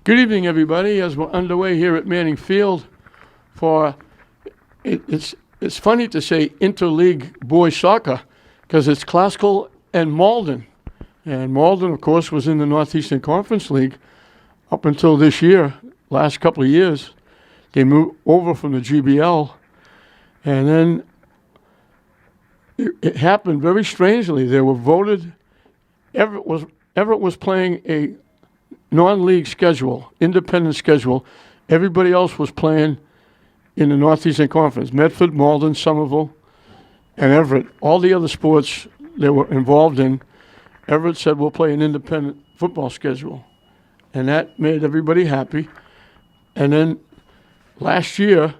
Good evening, everybody, as we're underway here at Manning Field for, it's funny to say interleague boys soccer because it's Classical and Malden. And Malden, of course, was in the Northeastern Conference League up until this year, last couple of years. They moved over from the GBL, and then it happened very strangely. They were voted, Everett was playing a non-league schedule, independent schedule. Everybody else was playing in the Northeastern Conference. Medford, Malden, Somerville, and Everett. All the other sports they were involved in, Everett said, we'll play an independent football schedule. And that made everybody happy. And then last year,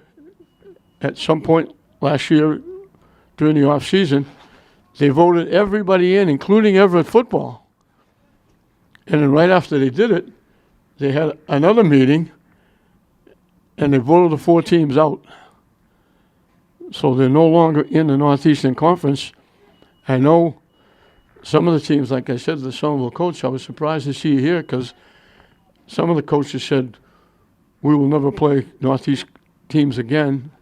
at some point last year during the off season, they voted everybody in, including Everett football. And then right after they did it, they had another meeting, and they voted the 4 teams out. So they're no longer in the Northeastern Conference. I know some of the teams, like I said, the Somerville coach, I was surprised to see you here because some of the coaches said, we will never play Northeast teams again,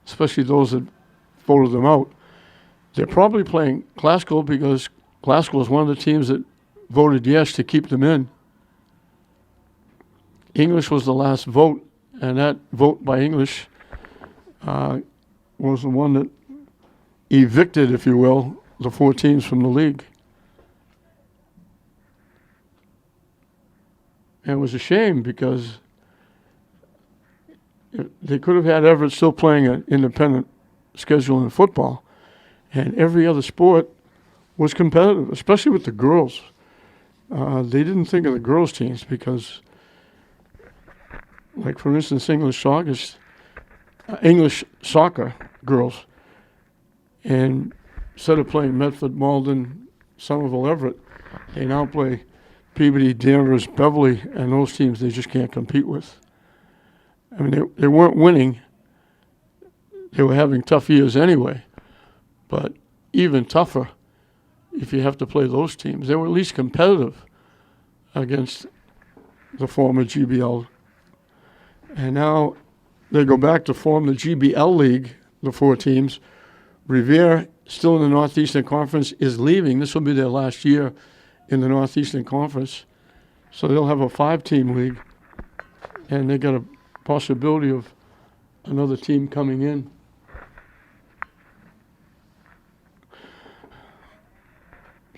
especially those that voted them out. They're probably playing Classical because Classical is one of the teams that voted yes to keep them in. English was the last vote, and that vote by English was the one that evicted, if you will, the 4 teams from the league. And it was a shame because they could have had Everett still playing an independent schedule in football, and every other sport was competitive, especially with the girls. They didn't think of the girls' teams because, like for instance, English soccer girls, and instead of playing Medford, Malden, Somerville, Everett, they now play Peabody, Danvers, Beverly, and those teams they just can't compete with. I mean, they weren't winning. They were having tough years anyway, but even tougher if you have to play those teams. They were at least competitive against the former GBL. And now they go back to form the GBL League, the 4 teams. Revere, still in the Northeastern Conference, is leaving. This will be their last year in the Northeastern Conference. So they'll have a 5-team league, and they got a possibility of another team coming in.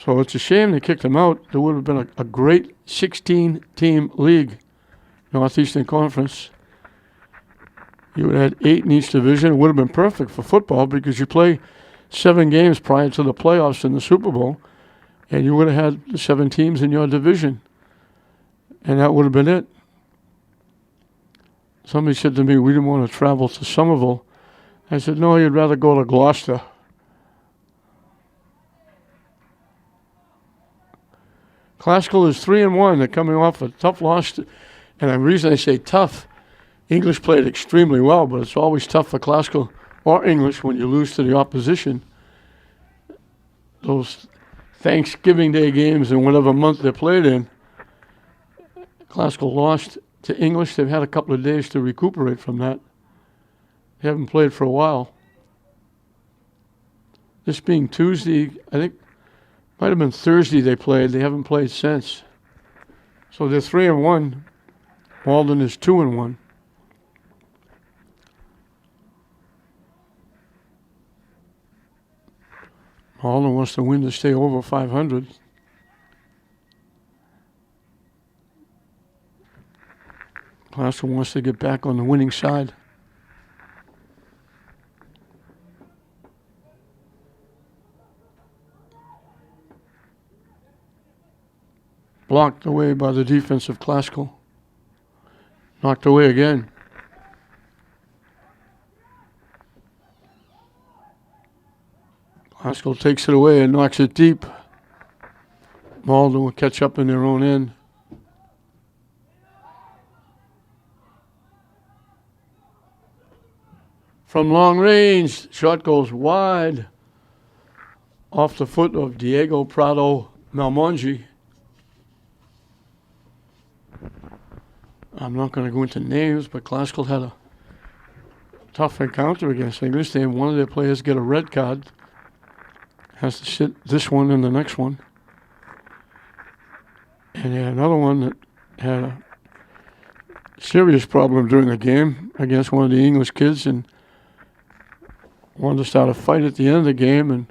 So it's a shame they kicked them out. There would have been a great 16-team league, Northeastern Conference. You would have had 8 in each division. It would have been perfect for football because you play 7 games prior to the playoffs in the Super Bowl, and you would have had 7 teams in your division. And that would have been it. Somebody said to me, we didn't want to travel to Somerville. I said, no, you'd rather go to Gloucester. Classical is 3-1. They're coming off a tough loss. And the reason I say tough, English played extremely well, but it's always tough for Classical or English when you lose to the opposition. Those Thanksgiving Day games in whatever month they played in, Classical lost to English. They've had a couple of days to recuperate from that. They haven't played for a while. This being Tuesday, I think might have been Thursday they played. They haven't played since. So they're 3-1. Malden is 2-1. Malden wants to win to stay over 500. Classical wants to get back on the winning side. Blocked away by the defense of Classical. Knocked away again. Classical takes it away and knocks it deep. Malden will catch up in their own end. From long range, shot goes wide off the foot of Diego Prado Malmongi. I'm not going to go into names, but Classical had a tough encounter against English. They had one of their players get a red card. Has to sit this one and the next one. And they had another one that had a serious problem during the game against one of the English kids and wanted to start a fight at the end of the game. And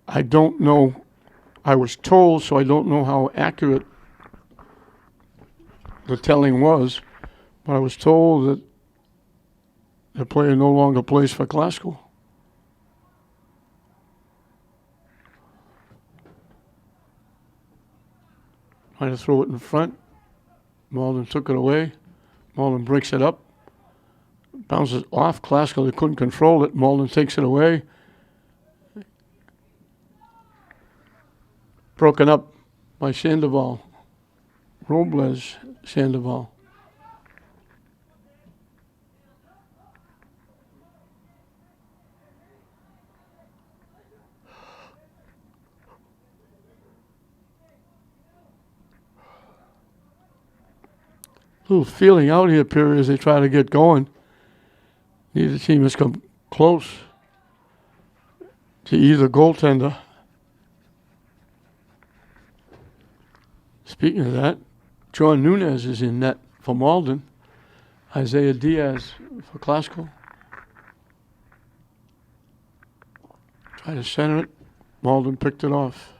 I don't know, I was told, so I don't know how accurate the telling was, but I was told that the player no longer plays for Glasgow. Trying to throw it in front. Malden took it away. Malden breaks it up. Bounces off. Glasgow, they couldn't control it. Malden takes it away. Broken up by Sandoval. Robles Sandoval. Little feeling out here period as they try to get going. Neither team has come close to either goaltender. Speaking of that, John Nunez is in net for Malden. Isaiah Diaz for Glasgow. Try to center it. Malden picked it off.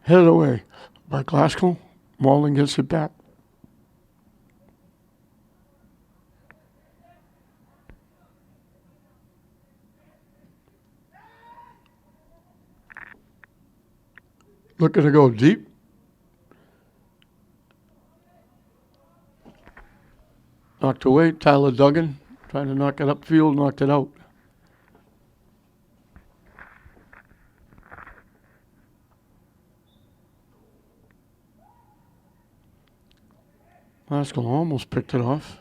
Headed away by Glasgow. Malden gets it back. Looking to go deep. Knocked away. Tyler Duggan trying to knock it upfield, knocked it out. Glasgow almost picked it off.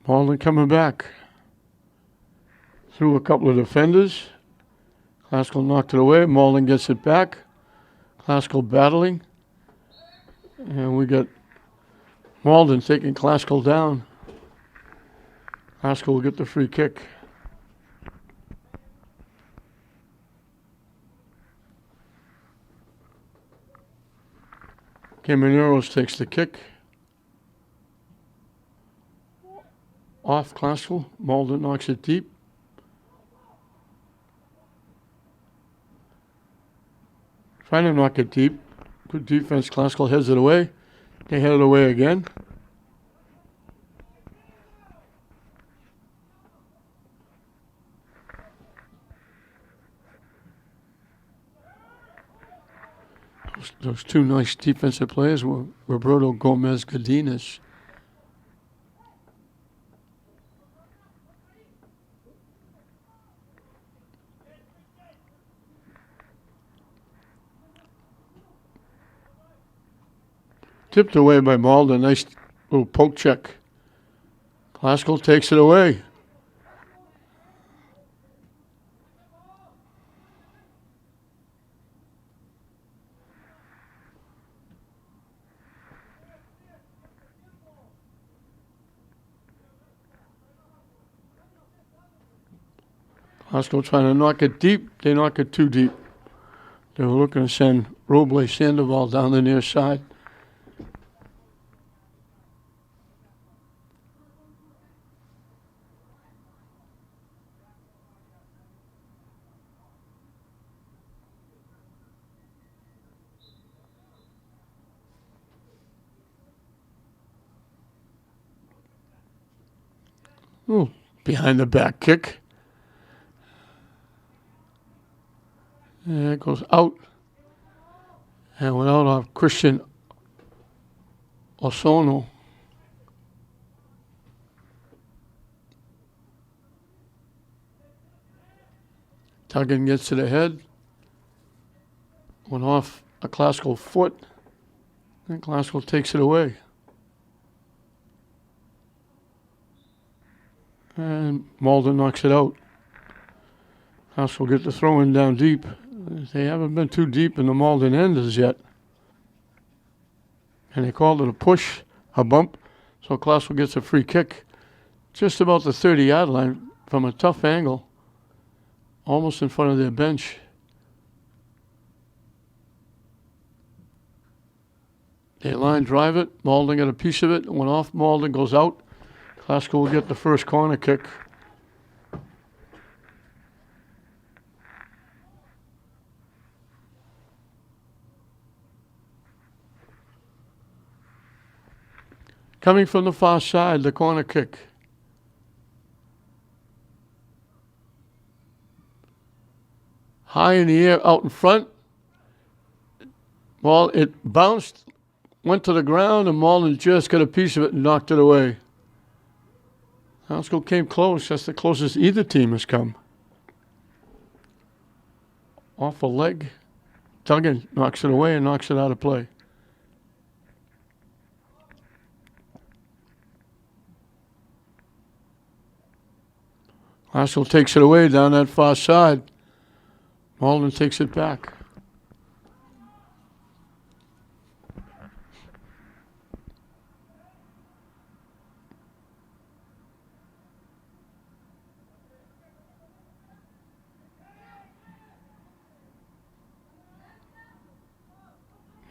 Malden coming back. Through a couple of defenders. Glasgow knocked it away. Malden gets it back. Glasgow battling. And we got Malden taking Glasgow down. Glasgow will get the free kick. Camineros takes the kick. Off Glasgow. Malden knocks it deep. Trying to knock it deep. Good defense. Glasgow heads it away. They head it away again. Those two nice defensive players were Roberto Gomez Godinez. Tipped away by Malden. Nice little poke check. Glasgow takes it away. Glasgow trying to knock it deep. They knock it too deep. They were looking to send Robles Sandoval down the near side. Ooh, behind the back kick. And it goes out. And went out of Christian Osono. Tuggan gets to the head. Went off a Glasgow foot. And Glasgow takes it away. And Malden knocks it out. House will get the throw in down deep. They haven't been too deep in the Malden end as yet. And they called it a push, a bump. So Classville gets a free kick just about the 30-yard line from a tough angle, almost in front of their bench. They line drive it. Malden got a piece of it. Went off. Malden goes out. Classical will get the first corner kick. Coming from the far side, the corner kick. High in the air out in front. Well, it bounced, went to the ground, and Malden just got a piece of it and knocked it away. Houseville came close. That's the closest either team has come. Off a leg. Duggan knocks it away and knocks it out of play. Houseville takes it away down that far side. Malden takes it back.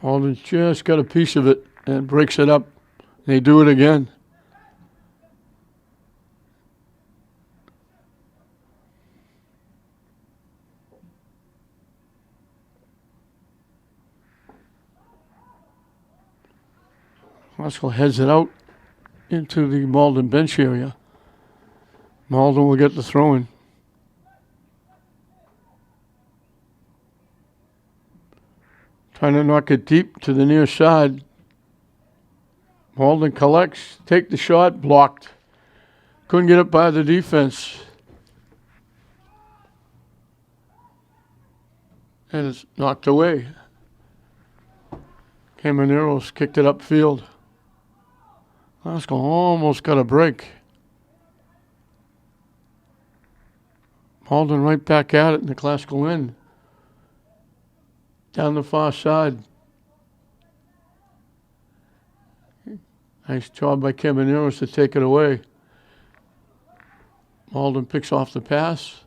Malden just got a piece of it and breaks it up. They do it again. Russell heads it out into the Malden bench area. Malden will get the throw in. Trying to knock it deep to the near side. Malden collects, take the shot, blocked. Couldn't get it by the defense. And it's knocked away. Camaneros kicked it upfield. Glasgow almost got a break. Malden right back at it in the Glasgow end. Down the far side. Nice job by Camaneros to take it away. Malden picks off the pass.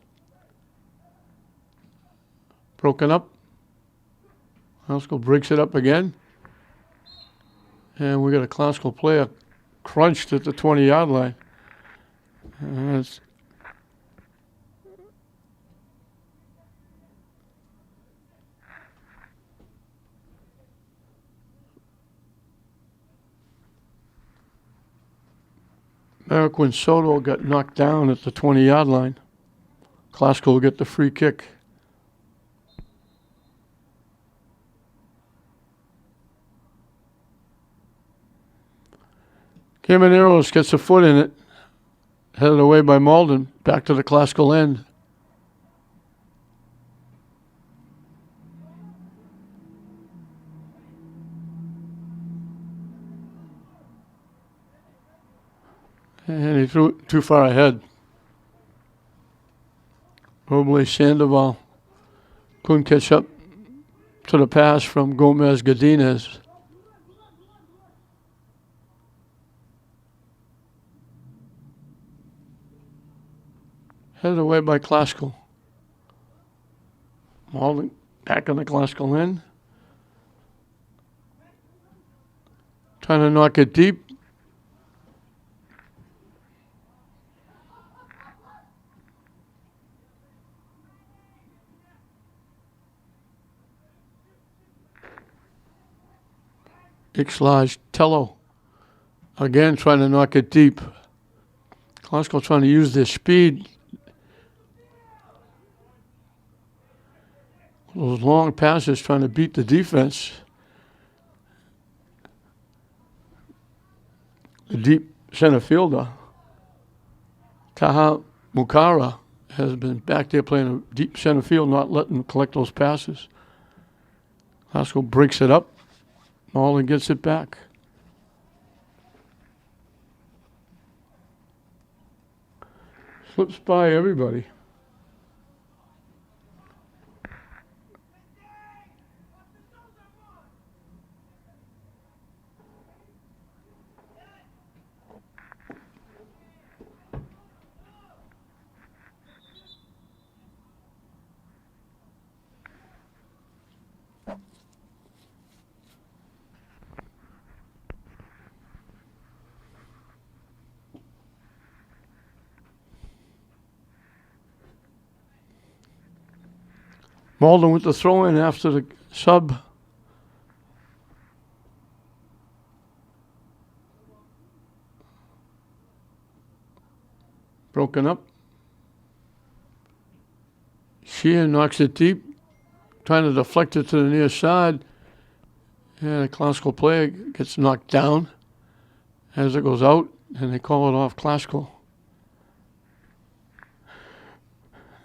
Broken up. Glasgow breaks it up again. And we got a Glasgow player crunched at the 20-yard line. And that's Merrick Soto got knocked down at the 20-yard line. Glasgow will get the free kick. Camaneros gets a foot in it. Headed away by Malden. Back to the Glasgow end. And he threw it too far ahead. Roble Sandoval couldn't catch up to the pass from Gomez Godinez. Headed away by Glasgow. Malden back on the Glasgow end. Trying to knock it deep. Ixlaj Tello again trying to knock it deep. Glasgow trying to use their speed. Those long passes trying to beat the defense. The deep center fielder, Taha Mukara, has been back there playing a deep center field, not letting them collect those passes. Glasgow breaks it up. Malden gets it back. Slips by everybody. Malden with the throw in after the sub. Broken up. Sheehan knocks it deep, trying to deflect it to the near side. And a classical player gets knocked down as it goes out, and they call it off classical.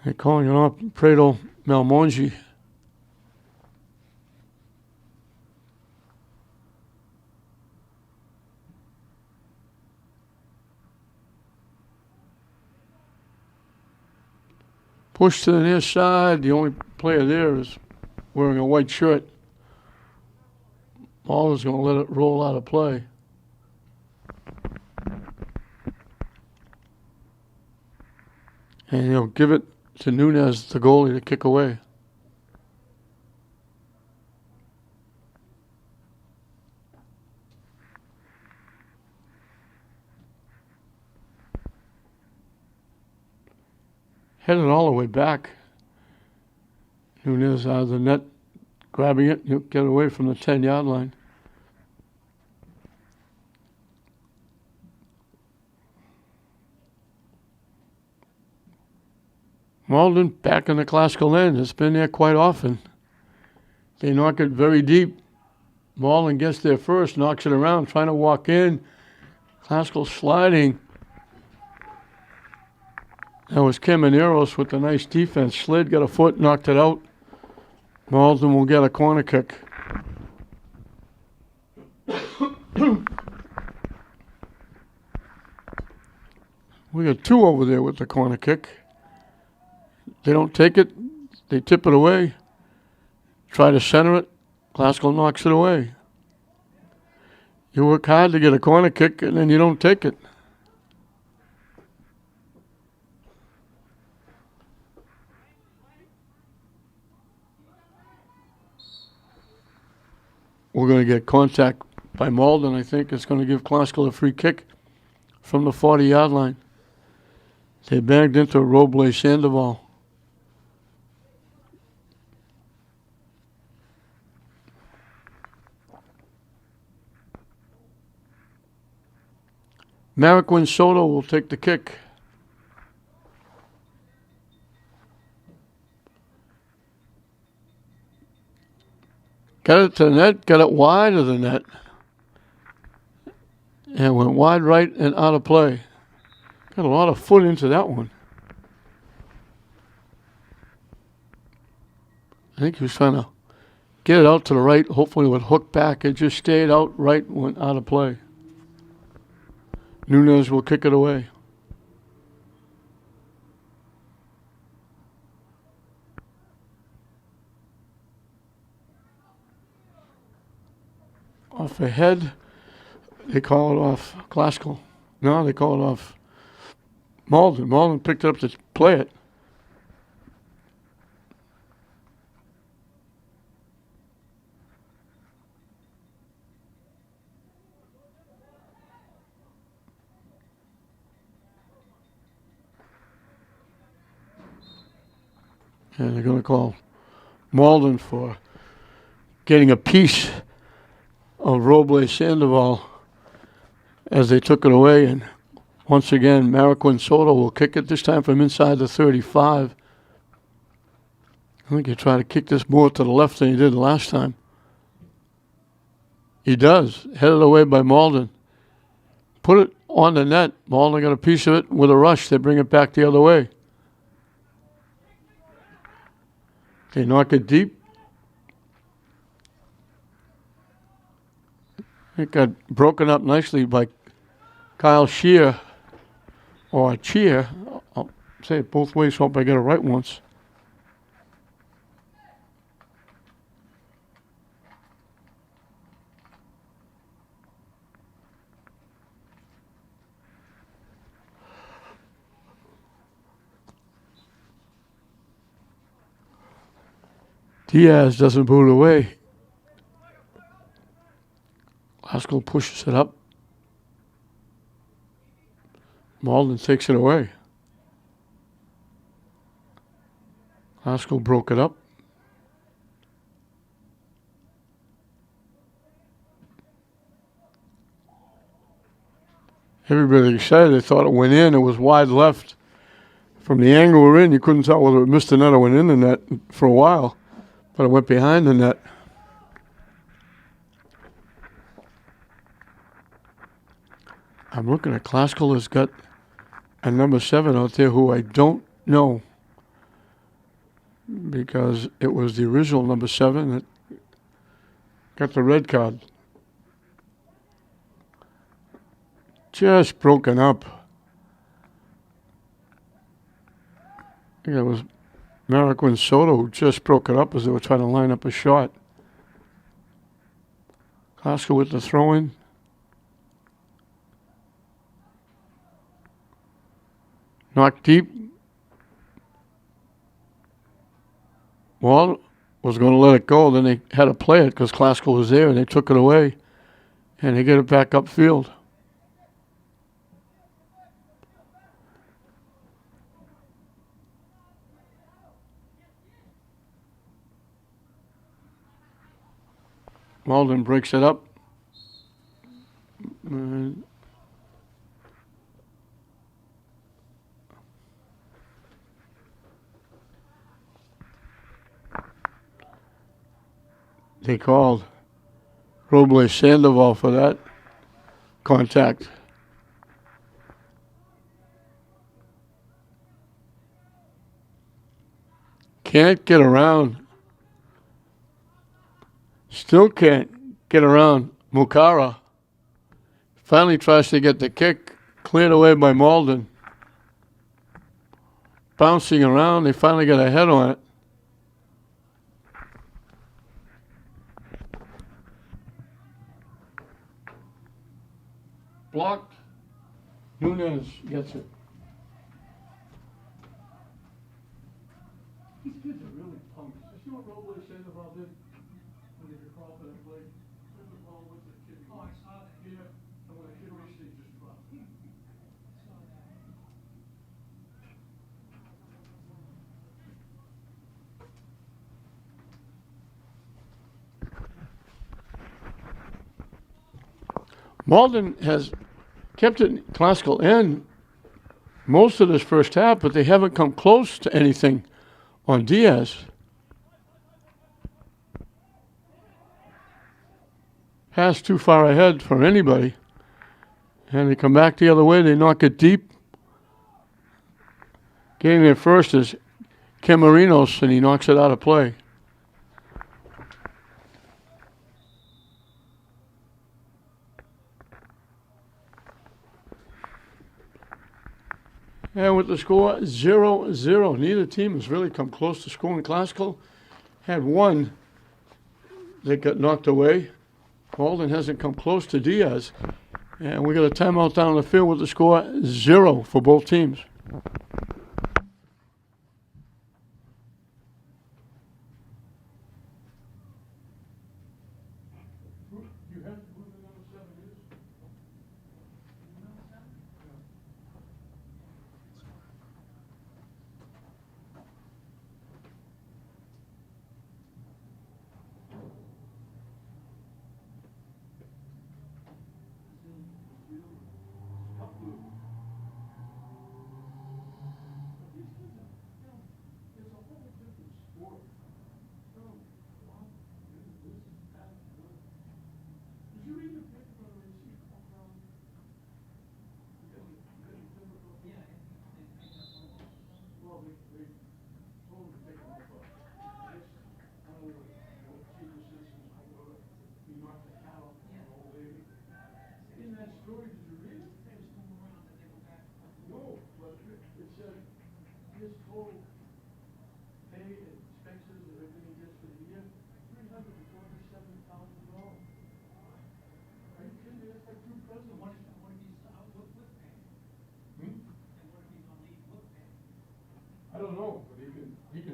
They're calling it off Prado Malmongi. Push to the near side. The only player there is wearing a white shirt. Malden's going to let it roll out of play. And he'll give it to Nunez, the goalie, to kick away. Headed all the way back. Nunez out of the net, grabbing it. He'll get away from the 10-yard line. Malden back in the classical end. It's been there quite often. They knock it very deep. Malden gets there first, knocks it around, trying to walk in. Classical sliding. That was Camaneros with the nice defense. Slid, got a foot, knocked it out. Malden will get a corner kick. We got two over there with the corner kick. They don't take it. They tip it away. Try to center it. Classical knocks it away. You work hard to get a corner kick, and then you don't take it. We're going to get contact by Malden, I think. It's going to give Classical a free kick from the 40-yard line. They banged into Roble Sandoval. Mariquin Soto will take the kick. Got it to the net, got it wide of the net. And went wide right and out of play. Got a lot of foot into that one. I think he was trying to get it out to the right. Hopefully it would hook back. It just stayed out right and went out of play. Nunez will kick it away. Off ahead, they call it off Classical. No, they call it off Malden. Malden picked it up to play it. And they're going to call Malden for getting a piece of Roble Sandoval as they took it away. And once again, Mariquin Soto will kick it, this time from inside the 35. I think he tried to kick this more to the left than he did the last time. He does. Headed away by Malden. Put it on the net. Malden got a piece of it with a rush. They bring it back the other way. They knock it deep. It got broken up nicely by Kyle Shear, or Cheer. say it both ways. Hope I get it right once. Diaz doesn't boot it away. Glasgow pushes it up. Malden takes it away. Glasgow broke it up. Everybody excited. They thought it went in. It was wide left. From the angle we're in, you couldn't tell whether it missed the net or went in the net for a while. But it went behind the net. I'm looking at Classical has got a number 7 out there who I don't know, because it was the original number 7 that got the red card. Just broken up. I think it was Marquand Soto who just broke it up as they were trying to line up a shot. Classical with the throw-in. Knocked deep. Wall was going to let it go. Then they had to play it because Classical was there, and they took it away. And they get it back upfield. Malden breaks it up. And they called Robles Sandoval for that contact. Can't get around. Still can't get around Mukara. Finally tries to get the kick cleared away by Malden. Bouncing around, they finally got a head on it. Blocked. Nunez gets it. These kids are really punks. You see what Robles Sandoval did when they could call for that play? Took the ball with the kid. Oh, I saw that. Yeah. And when the kid reached it, he just dropped. Malden has kept it Classical end most of this first half, but they haven't come close to anything on Diaz. Pass too far ahead for anybody. And they come back the other way. They knock it deep. Getting there first is Camarinos, and he knocks it out of play. And with the score 0-0, neither team has really come close to scoring. Classical had one that got knocked away. Malden hasn't come close to Diaz. And we got a timeout down the field with the score 0 for both teams.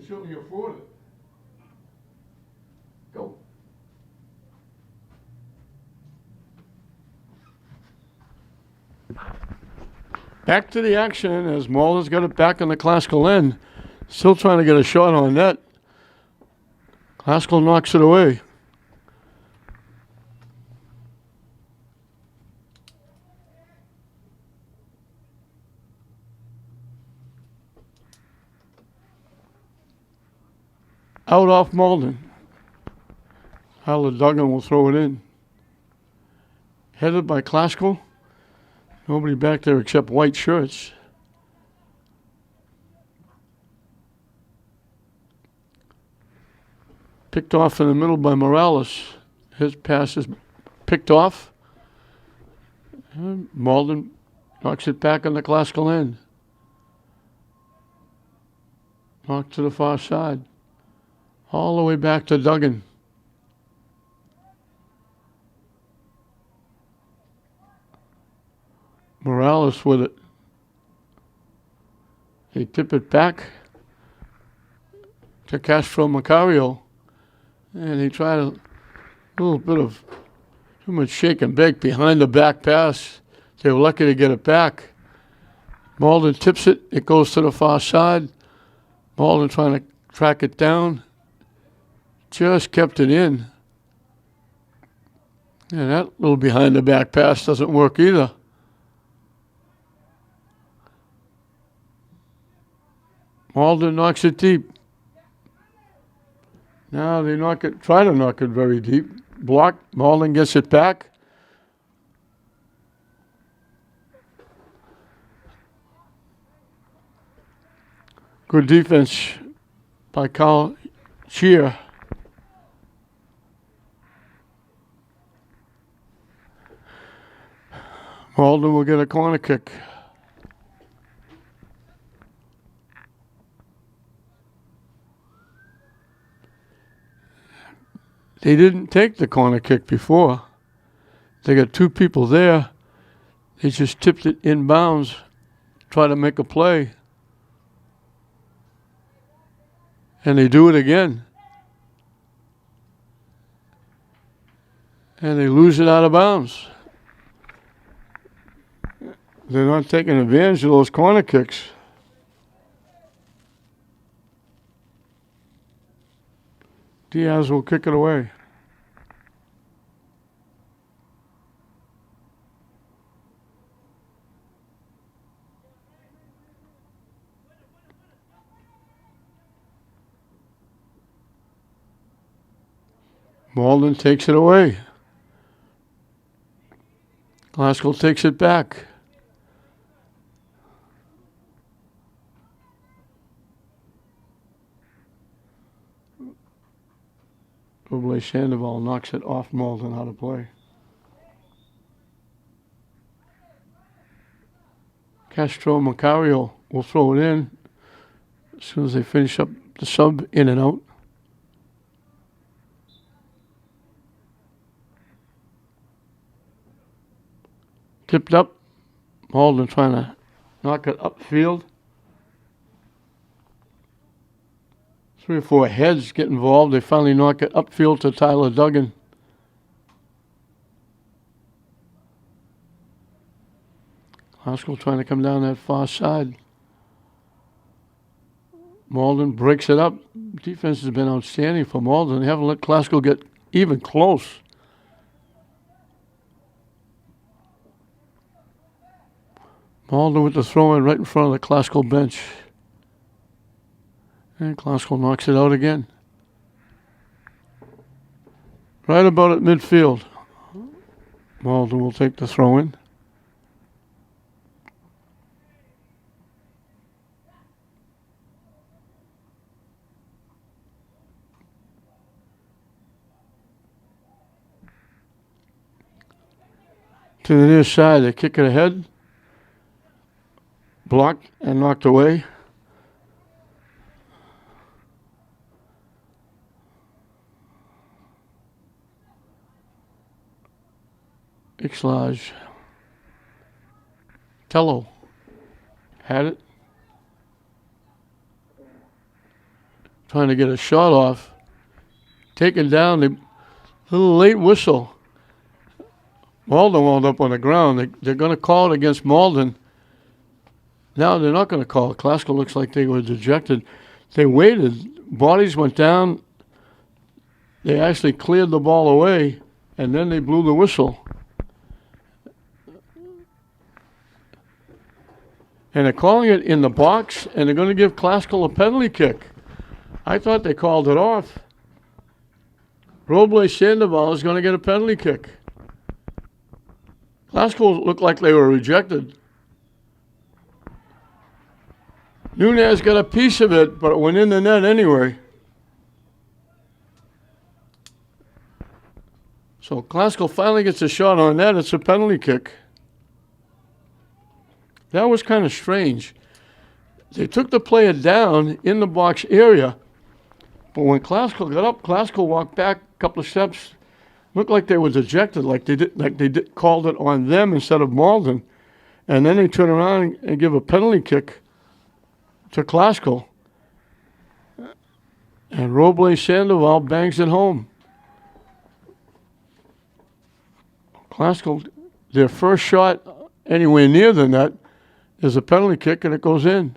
certainly afford it. Go. Back to the action as Malden's got it back on the Classical end. Still trying to get a shot on net. Classical knocks it away. Out off Malden. Tyler Duggan will throw it in. Headed by Classical. Nobody back there except white shirts. Picked off in the middle by Morales. His pass is picked off. And Malden knocks it back on the Classical end. Knocked to the far side. All the way back to Duggan. Morales with it. They tip it back to Castro Macario. And he tried a little bit of too much shake and bake behind the back pass. They were lucky to get it back. Malden tips it. It goes to the far side. Malden trying to track it down. Just kept it in. And that little behind the back pass doesn't work either. Malden knocks it deep. Now they try to knock it very deep. Blocked. Malden gets it back. Good defense by Carl Shear. Malden will get a corner kick. They didn't take the corner kick before. They got two people there. They just tipped it inbounds, try to make a play. And they do it again. And they lose it out of bounds. They're not taking advantage of those corner kicks. Diaz will kick it away. Malden takes it away. Glasgow takes it back. Buble Sandoval knocks it off Malden out of play. Castro Macario will throw it in as soon as they finish up the sub in and out. Tipped up. Malden trying to knock it upfield. 3 or 4 heads get involved. They finally knock it upfield to Tyler Duggan. Haskell trying to come down that far side. Malden breaks it up. Defense has been outstanding for Malden. They haven't let Classical get even close. Malden with the throw-in right in front of the Classical bench. And Classical knocks it out again. Right about at midfield. Malden will take the throw-in. To the near side, they kick it ahead. Blocked and knocked away. Ixlage. Tello had it. trying to get a shot off. Taken down, a little late whistle. Malden wound up on the ground. They're going to call it against Malden. Now they're not going to call it. Classical looks like they were dejected. They waited. Bodies went down. They actually cleared the ball away, and then they blew the whistle. And they're calling it in the box, and they're going to give Classical a penalty kick. I thought they called it off. Robles Sandoval is going to get a penalty kick. Classical looked like they were rejected. Nunez got a piece of it, but it went in the net anyway. So Classical finally gets a shot on that. It's a penalty kick. That was kind of strange. They took the player down in the box area, but when Classical got up, Classical walked back a couple of steps. Looked like they were dejected, like they called it on them instead of Malden. And then they turn around and give a penalty kick to Classical. And Robles Sandoval bangs it home. Classical, their first shot anywhere near the net is a penalty kick, and it goes in.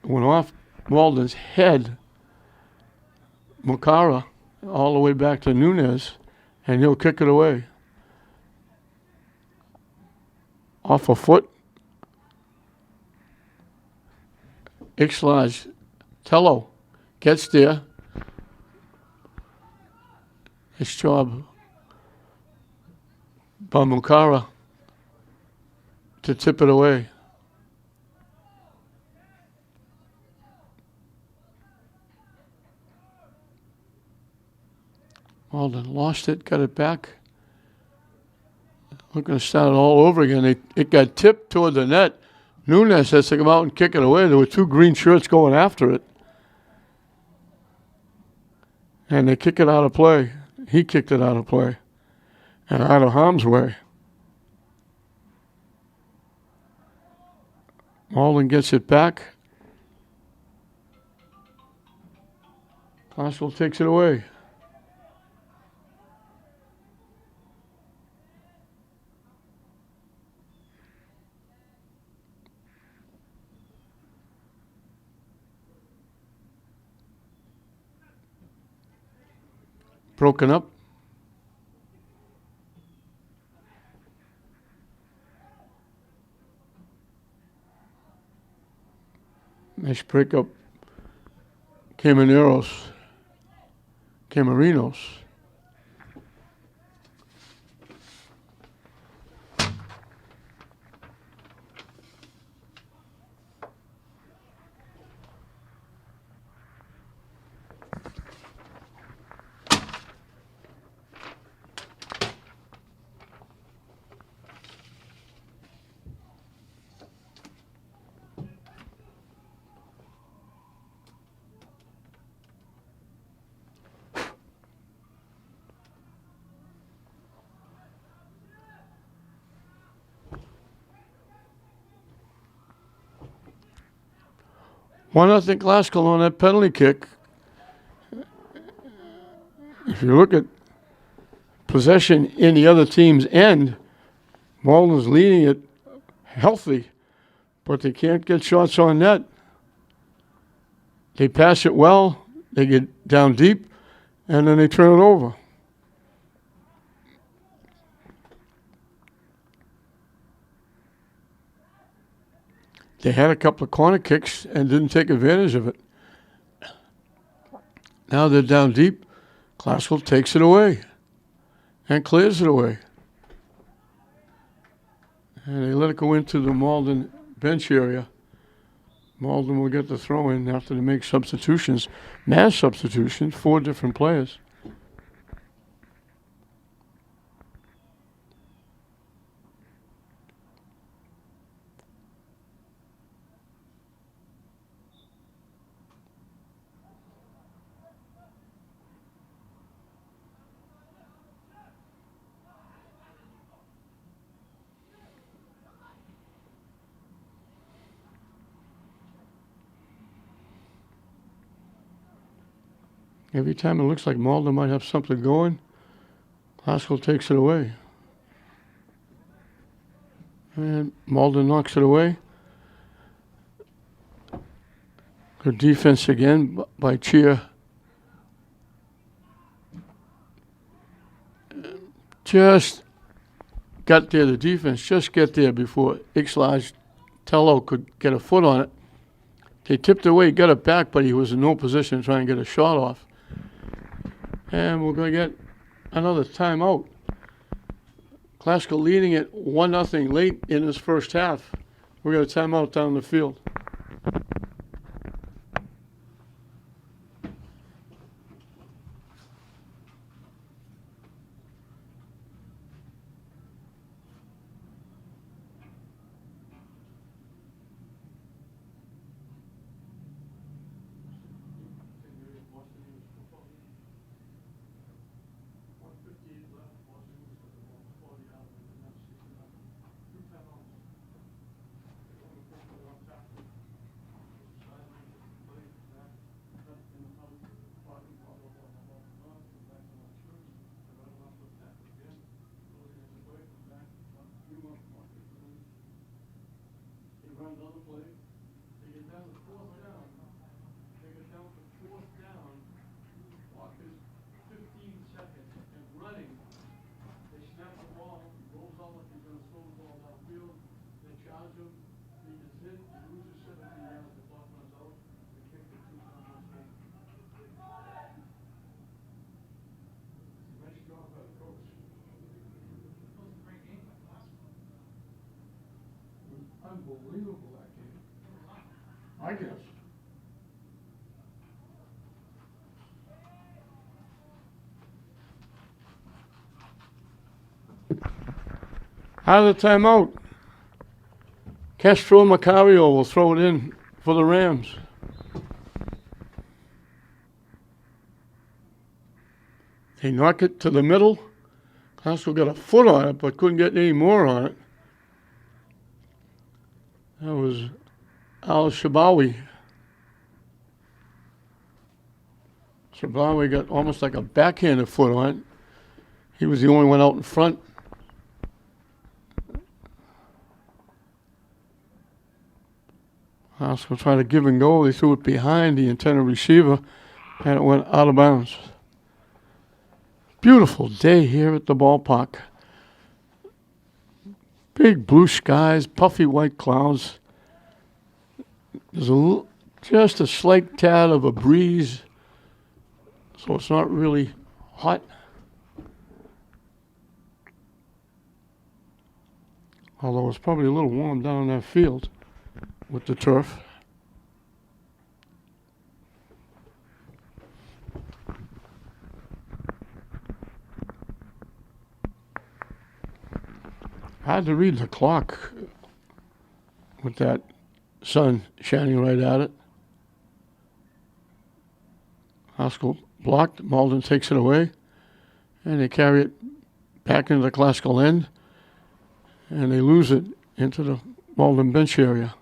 It went off Malden's head, Makara, all the way back to Nunez, and he'll kick it away. Off a foot. Ixlaj Tello gets there. Nice job by Makara to tip it away. Malden lost it, got it back. We're going to start it all over again. It got tipped toward the net. Nunez has to come out and kick it away. There were two green shirts going after it. And they kick it out of play. He kicked it out of play and out of harm's way. Malden gets it back. Classical takes it away. Broken up. Nice break up. Camarinos. Why not think Classical on that penalty kick? If you look at possession in the other team's end, Malden's leading it healthy, but they can't get shots on net. They pass it well, they get down deep, and then they turn it over. They had a couple of corner kicks and didn't take advantage of it. Now they're down deep. Classical takes it away and clears it away. And they let it go into the Malden bench area. Malden will get the throw in after they make substitutions. Mass substitutions, 4 different players. Every time it looks like Malden might have something going, Haskell takes it away. And Malden knocks it away. Good defense again by Cheer. Just got there, the defense just get there before Ixlaj Tello could get a foot on it. They tipped away, got it back, but he was in no position to try and get a shot off. And we're going to get another timeout. Classical leading it 1-0 late in this first half. We're going to timeout down the field. Unbelievable, that game. I guess. Out of the timeout. Castro Macario will throw it in for the Rams. They knock it to the middle. Castro got a foot on it, but couldn't get any more on it. That was Al-Shabawi. Shabawi got almost like a backhanded foot on it. He was the only one out in front. Haskell tried to give and go. They threw it behind the intended receiver, and it went out of bounds. Beautiful day here at the ballpark. Big blue skies, puffy white clouds. There's just a slight tad of a breeze, so it's not really hot. Although it's probably a little warm down in that field with the turf. I had to read the clock with that sun shining right at it. Haskell blocked. Malden takes it away. And they carry it back into the classical end. And they lose it into the Malden bench area.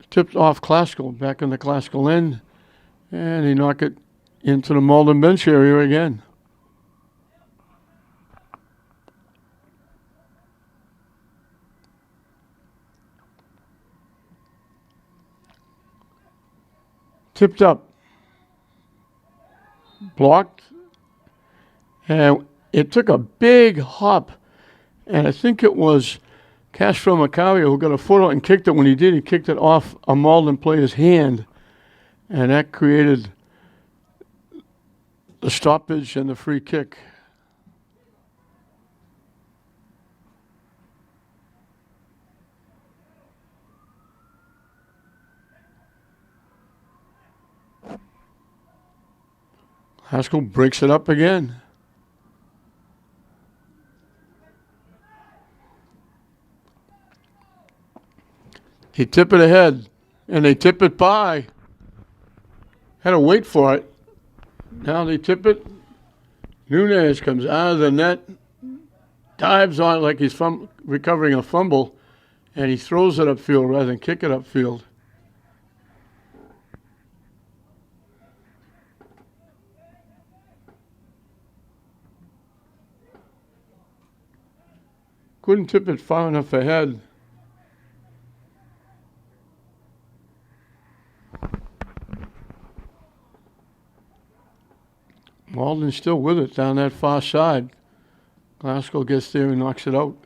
Tipped off classical, back in the classical end. And they knock it into the Malden bench area again. Tipped up. Blocked. And it took a big hop. And I think it was Castro Macario who got a foot on and kicked it. When he did, he kicked it off a Malden player's hand. And that created the stoppage and the free kick. Haskell breaks it up again. He tip it ahead, and they tip it by. Had to wait for it. Now they tip it. Nunez comes out of the net, dives on it like he's recovering a fumble, and he throws it upfield rather than kick it upfield. Couldn't tip it far enough ahead. Malden's still with it down that far side. Glasgow gets there and knocks it out.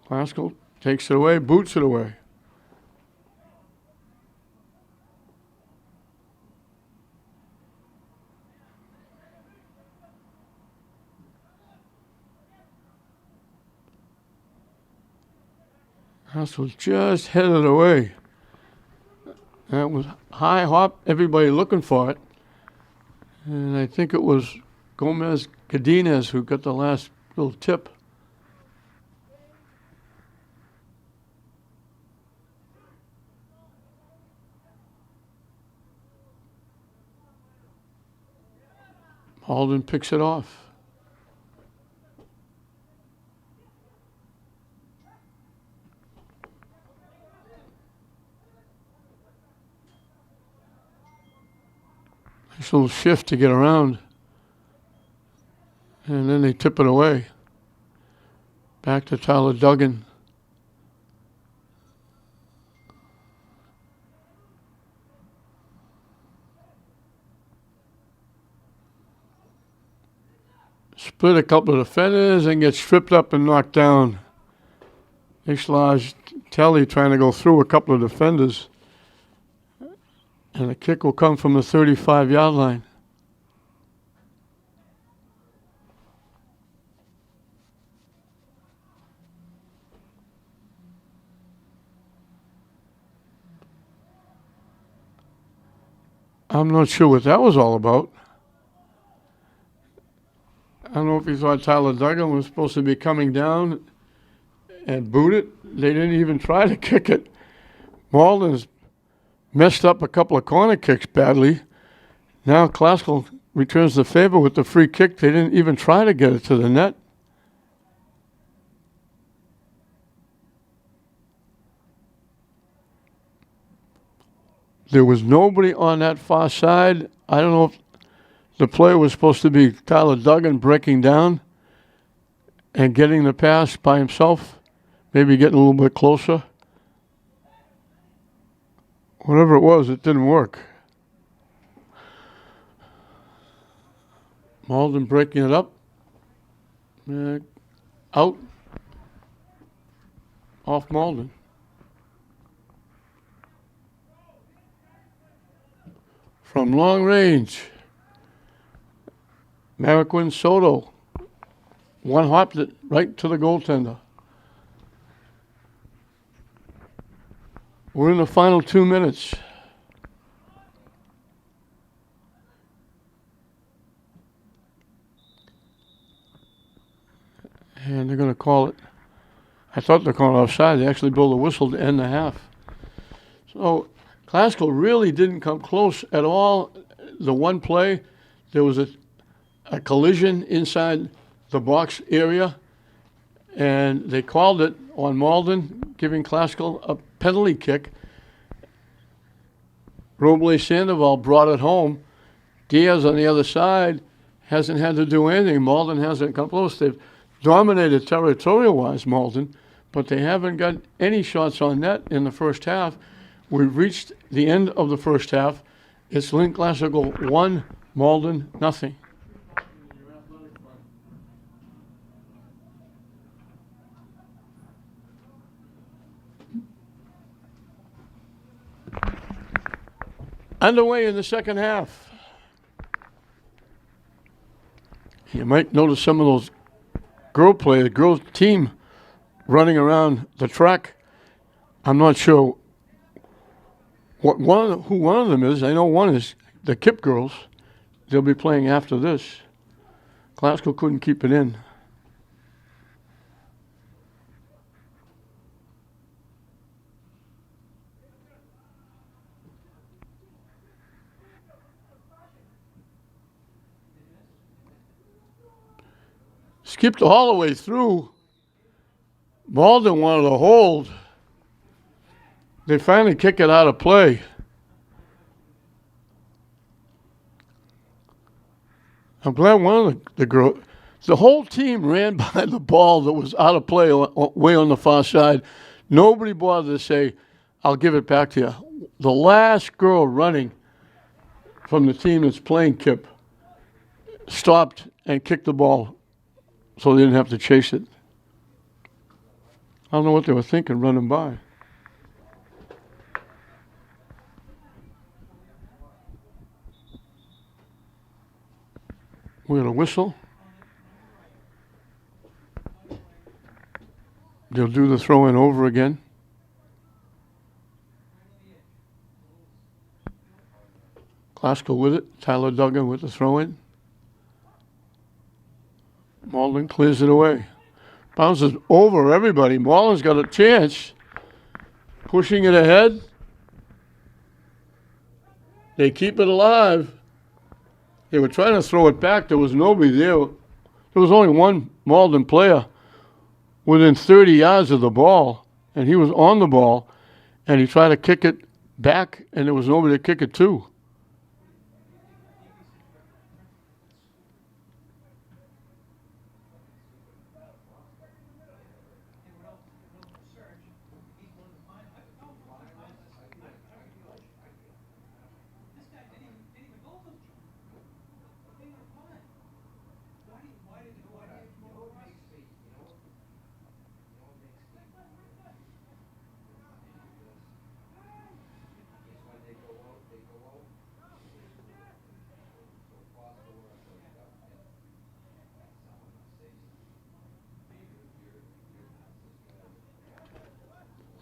Glasgow takes it away, boots it away. Glasgow just headed away. That was high hop, everybody looking for it. And I think it was Gomez Cadinez who got the last little tip. Malden picks it off. Nice little shift to get around. And then they tip it away. Back to Tyler Duggan. Split a couple of defenders and gets stripped up and knocked down. Ishlaj Telly trying to go through a couple of defenders. And the kick will come from the 35-yard line. I'm not sure what that was all about. I don't know if he thought Tyler Duggan was supposed to be coming down and boot it. They didn't even try to kick it. Malden's messed up a couple of corner kicks badly. Now Classical returns the favor with the free kick. They didn't even try to get it to the net. There was nobody on that far side. I don't know if the play was supposed to be Tyler Duggan breaking down and getting the pass by himself, maybe getting a little bit closer. Whatever it was, it didn't work. Malden breaking it up. Out. Off Malden. From long range, Mariquin Soto. One hopped it right to the goaltender. We're in the final 2 minutes. And they're going to call it. I thought they're calling it offside. They actually blew the whistle to end the half. So Glasgow really didn't come close at all. The one play, there was a collision inside the box area, and they called it on Malden, giving Glasgow a penalty kick. Roble Sandoval brought it home. Diaz on the other side hasn't had to do anything. Malden hasn't come close. They've dominated territorial-wise, Malden, but they haven't got any shots on net in the first half. We've reached the end of the first half. It's Link Classical 1, Malden nothing. Underway in the second half. You might notice some of those girls team running around the track. I'm not sure who one of them is. I know one is the Kip girls. They'll be playing after this. Glasgow couldn't keep it in. skipped all the way through. Malden wanted to hold. They finally kick it out of play. I'm glad one of the girls, the whole team ran by the ball that was out of play way on the far side. Nobody bothered to say, I'll give it back to you. The last girl running from the team that's playing Kip stopped and kicked the ball so they didn't have to chase it. I don't know what they were thinking running by. We had a whistle. They'll do the throw-in over again. Glasgow with it. Tyler Duggan with the throw-in. Malden clears it away. Bounces over everybody. Malden's got a chance. Pushing it ahead. They keep it alive. They were trying to throw it back. There was nobody there. There was only one Malden player within 30 yards of the ball, and he was on the ball, and he tried to kick it back, and there was nobody to kick it to.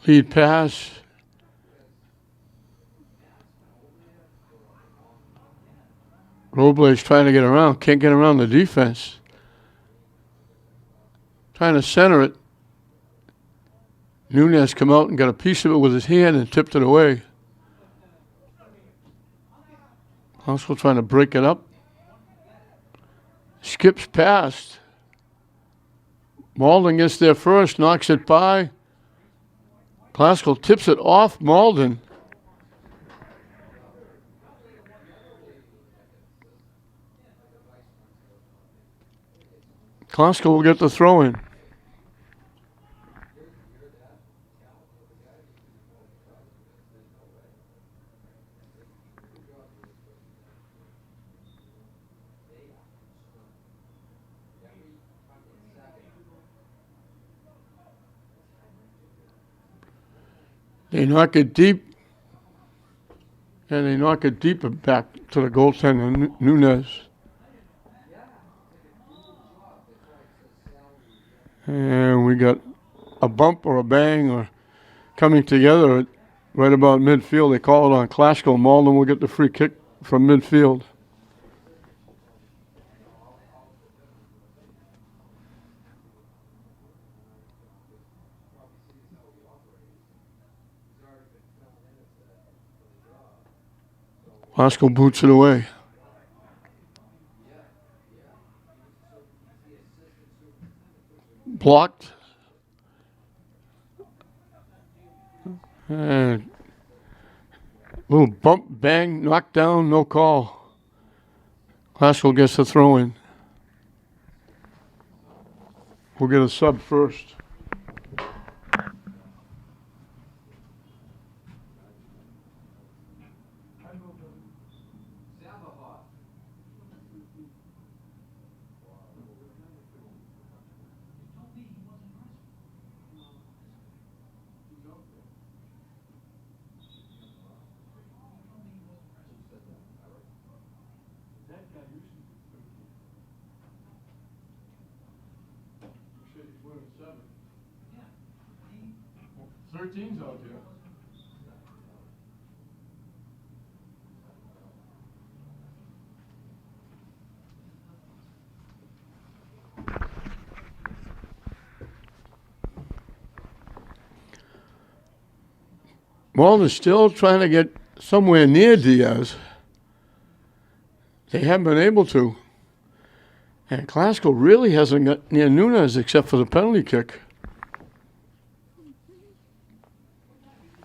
Lead pass. Robles trying to get around. Can't get around the defense. Trying to center it. Nunez come out and got a piece of it with his hand and tipped it away. Also trying to break it up. Skips past. Malden gets there first, knocks it by. Glasgow tips it off Malden. Glasgow will get the throw in. They knock it deep, and they knock it deeper back to the goaltender, Nunez. And we got a bump or a bang or coming together right about midfield. They call it on Glasgow. Malden will get the free kick from midfield. Glasgow boots it away. Blocked. And little bump, bang, knocked down, no call. Glasgow gets the throw in. We'll get a sub first. Thirteen's out there. Malden is still trying to get somewhere near Diaz. They haven't been able to. And Classical really hasn't got near Nunez except for the penalty kick.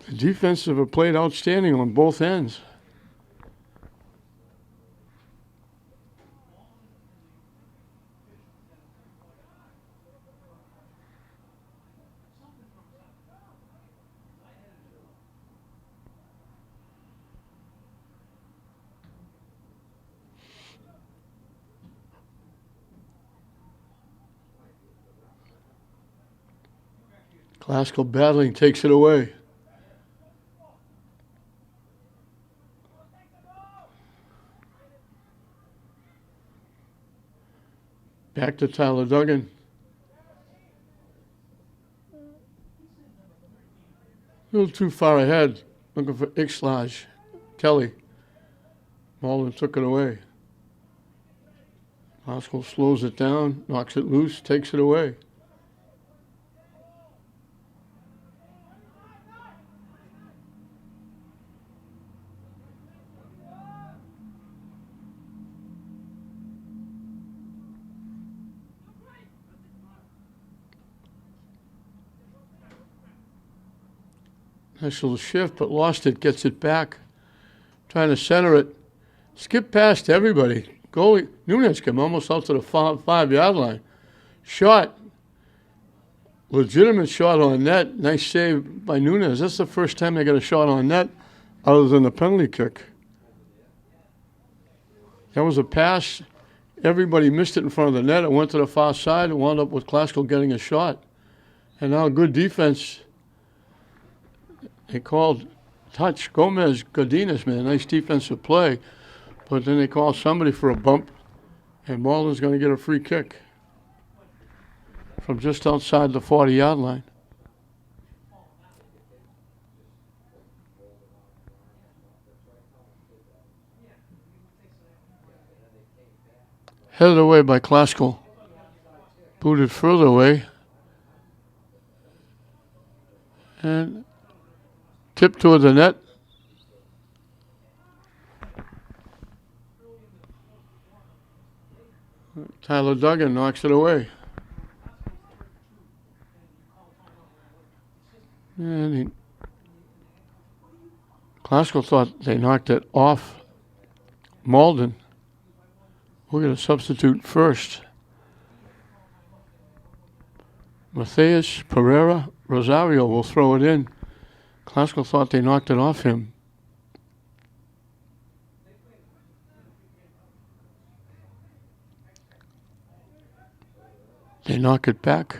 The defensive have played outstanding on both ends. Classical battling takes it away. Back to Tyler Duggan. A little too far ahead, looking for Ixlage. Kelly. Malden took it away. Classical slows it down, knocks it loose, takes it away. Nice little shift, but lost it, gets it back. Trying to center it. Skip past everybody. Goalie, Nunez came almost out to the 5-yard line. Shot. Legitimate shot on net. Nice save by Nunez. That's the first time they got a shot on net other than the penalty kick. That was a pass. Everybody missed it in front of the net. It went to the far side and wound up with Classical getting a shot. And now good defense. They called touch. Gomez Godinez, man, nice defensive play. But then they call somebody for a bump, and Malden's going to get a free kick from just outside the 40-yard line. Headed away by Classical. Booted further away. And tipped toward the net. Tyler Duggan knocks it away. And Classical thought they knocked it off Malden. We're going to substitute first. Matthias Pereira Rosario will throw it in. Classical thought they knocked it off him. They knock it back.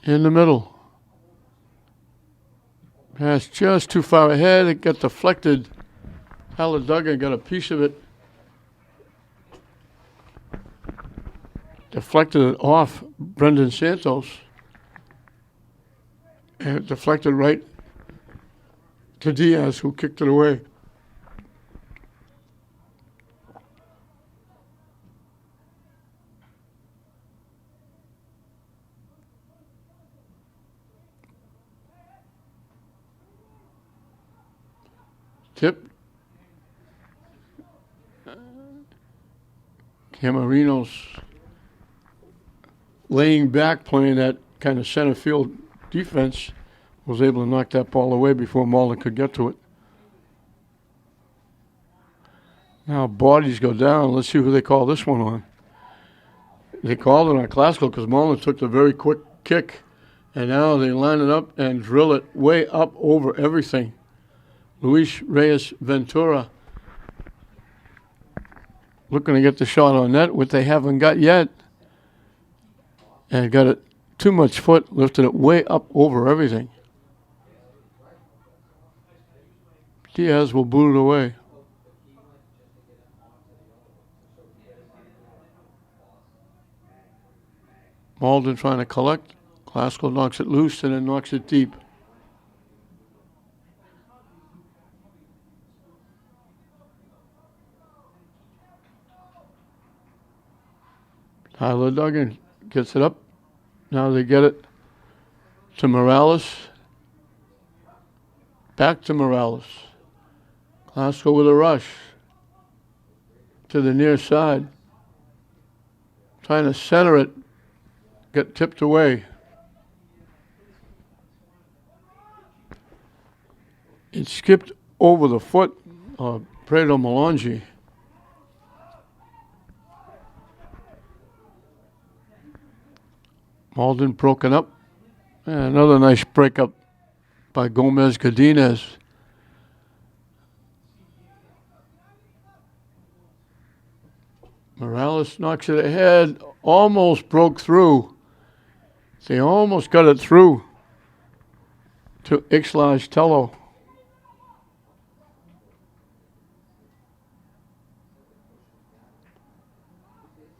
In the middle. Pass just too far ahead. It got deflected. Tyler Duggan got a piece of it. Deflected it off Brendan Santos. And it deflected right to Diaz, who kicked it away. Tip. Camarino's laying back, playing that kind of center field defense, was able to knock that ball away before Malden could get to it. Now bodies go down. Let's see who they call this one on. They called it on Classical because Malden took the very quick kick, and now they line it up and drill it way up over everything. Luis Reyes Ventura looking to get the shot on net, which they haven't got yet. And got it too much foot, lifted it way up over everything. Diaz will boot it away. Malden trying to collect. Classical knocks it loose and then knocks it deep. Tyler Duggan gets it up. Now they get it to Morales. Back to Morales. Classical with a rush to the near side. Trying to center it. Get tipped away. It skipped over the foot of Prado Malongi. Malden broken up. And another nice breakup by Gomez Godinez. Morales knocks it ahead. Almost broke through. They almost got it through to LCHS.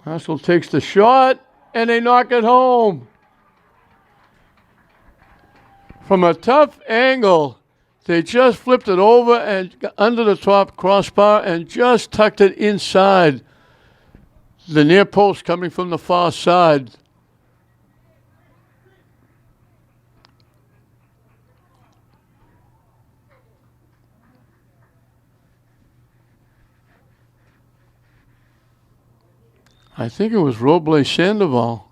Haskell takes the shot, and they knock it home. From a tough angle, they just flipped it over and under the top crossbar and just tucked it inside the near post coming from the far side. I think it was Roble Sandoval.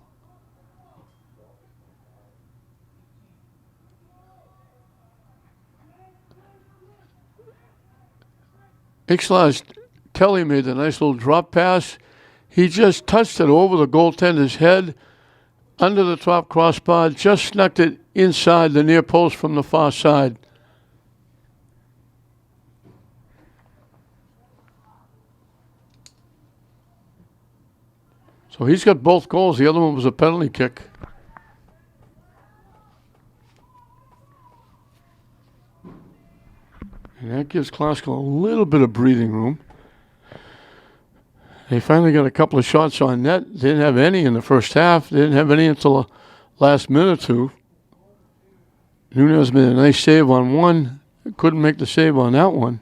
LCHS Kelly made a nice little drop pass. He just touched it over the goaltender's head, under the top crossbar, just snuck it inside the near post from the far side. So he's got both goals. The other one was a penalty kick. And that gives Classical a little bit of breathing room. They finally got a couple of shots on net. They didn't have any in the first half. They didn't have any until the last minute or two. Nunez made a nice save on one. Couldn't make the save on that one.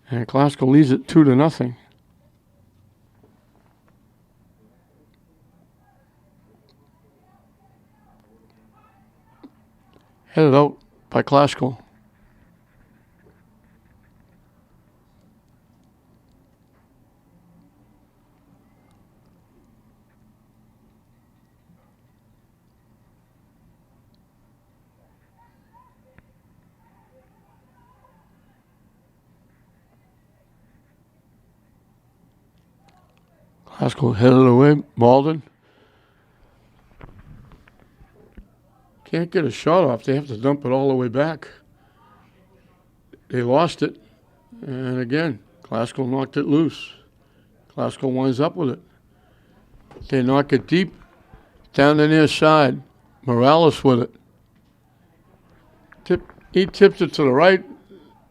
And Classical leads it 2-0. Headed out by Classical. Classical headed away. Malden. Can't get a shot off. They have to dump it all the way back. They lost it. And again, Classical knocked it loose. Classical winds up with it. They knock it deep down the near side. Morales with it. He tipped it to the right.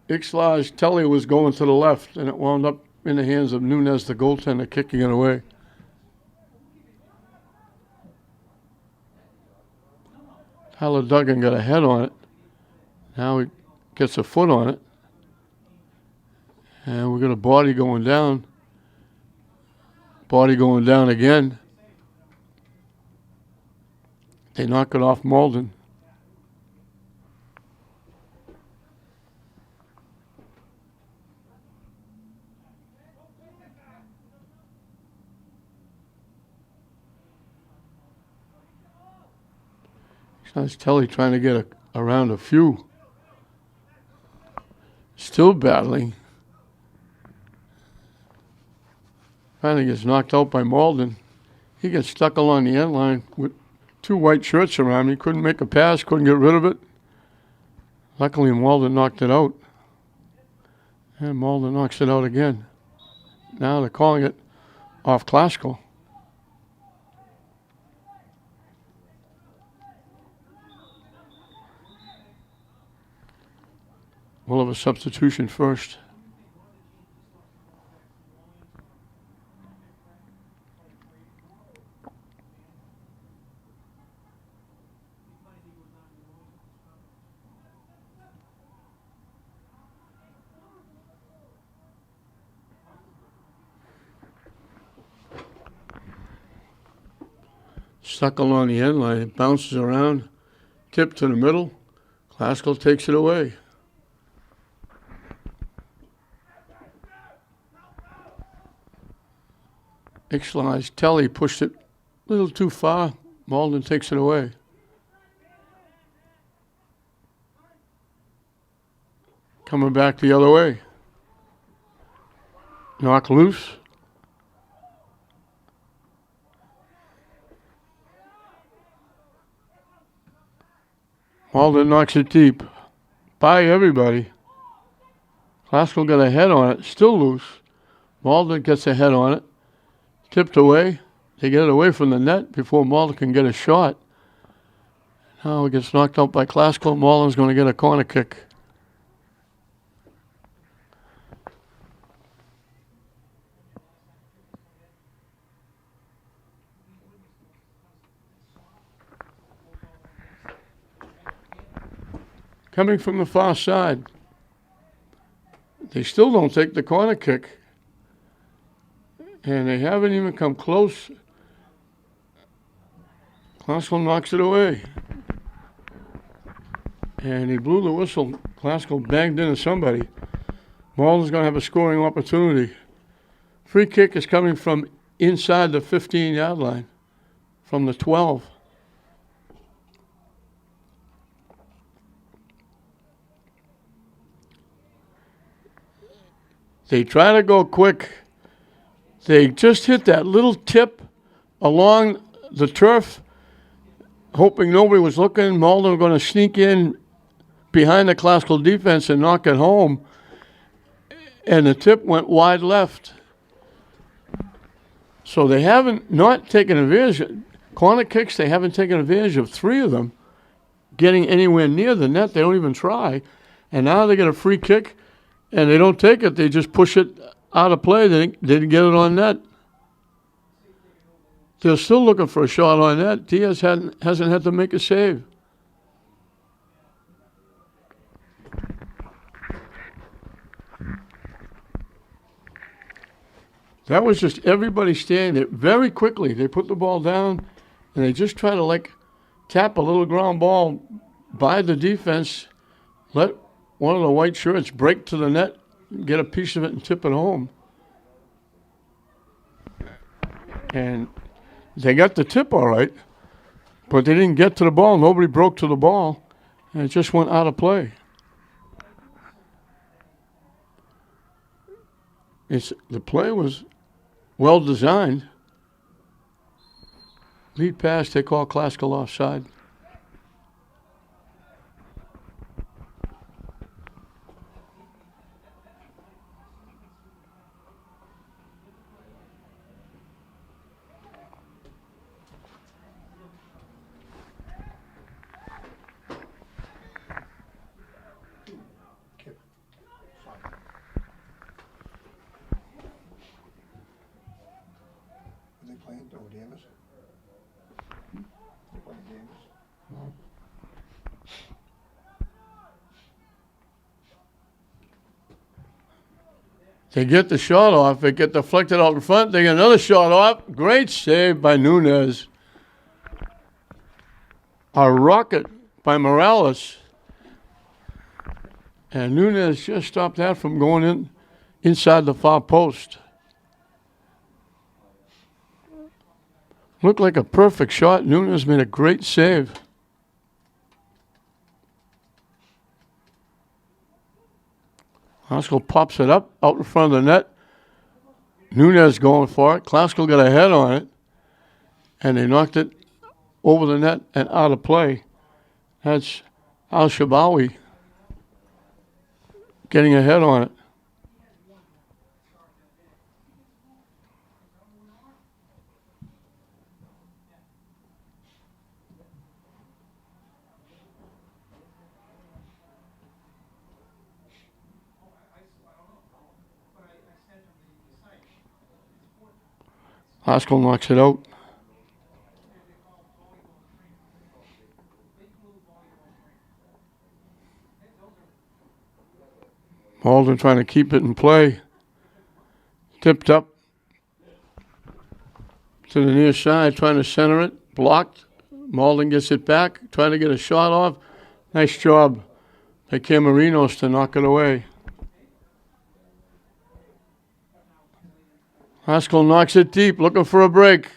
LCHS Telly was going to the left, and it wound up in the hands of Nunez, the goaltender, kicking it away. Tyler Duggan got a head on it. Now he gets a foot on it. And we got a body going down. Body going down again. They knock it off Malden. Sounds Telly trying to get around a few. Still battling. Finally gets knocked out by Malden. He gets stuck along the end line with two white shirts around him. He couldn't make a pass, couldn't get rid of it. Luckily, Malden knocked it out. And Malden knocks it out again. Now they're calling it off Classical. We'll have a substitution first. Stuck along the end line, it bounces around, tip to the middle. Classical takes it away. Ixlin's Telly pushed it a little too far. Malden takes it away. Coming back the other way. Knock loose. Malden knocks it deep. By everybody. Classical got a head on it. Still loose. Malden gets a head on it. Tipped away. They get it away from the net before Malden can get a shot. Now it gets knocked out by Classical. Malden's going to get a corner kick. Coming from the far side. They still don't take the corner kick. And they haven't even come close. Classical knocks it away. And he blew the whistle. Classical banged into somebody. Malden's going to have a scoring opportunity. Free kick is coming from inside the 15-yard line. From the 12. They try to go quick. They just hit that little tip along the turf, hoping nobody was looking. Malden were going to sneak in behind the Classical defense and knock it home. And the tip went wide left. So they haven't not taken advantage. Corner kicks, they haven't taken advantage of 3 of them getting anywhere near the net. They don't even try. And now they get a free kick. And they don't take it. They just push it out of play. They didn't get it on net. They're still looking for a shot on net. Diaz hasn't had to make a save. That was just everybody standing there. Very quickly, they put the ball down, and they just try to, tap a little ground ball by the defense, let one of the white shirts break to the net, get a piece of it, and tip it home. And they got the tip all right, but they didn't get to the ball. Nobody broke to the ball, and it just went out of play. The play was well designed. Lead pass, they call Classical offside. They get the shot off. It get deflected out in front. They get another shot off. Great save by Nunez. A rocket by Morales. And Nunez just stopped that from going inside the far post. Looked like a perfect shot. Nunez made a great save. Classical pops it up out in front of the net. Nunez going for it. Classical got a head on it. And they knocked it over the net and out of play. That's Al-Shabawi getting a head on it. Classical knocks it out. Malden trying to keep it in play. Tipped up to the near side, trying to center it. Blocked. Malden gets it back, trying to get a shot off. Nice job by Camarinos to knock it away. Classical knocks it deep, looking for a break.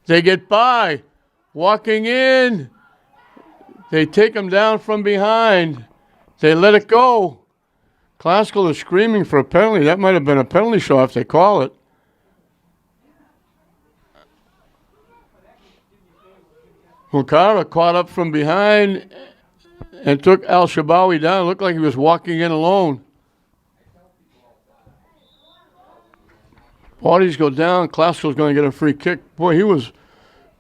They get by. Walking in. They take him down from behind. They let it go. Classical is screaming for a penalty. That might have been a penalty shot if they call it. Mukara caught up from behind and took Al-Shabawi down. It looked like he was walking in alone. Bodies go down. Classical's going to get a free kick. Boy, he was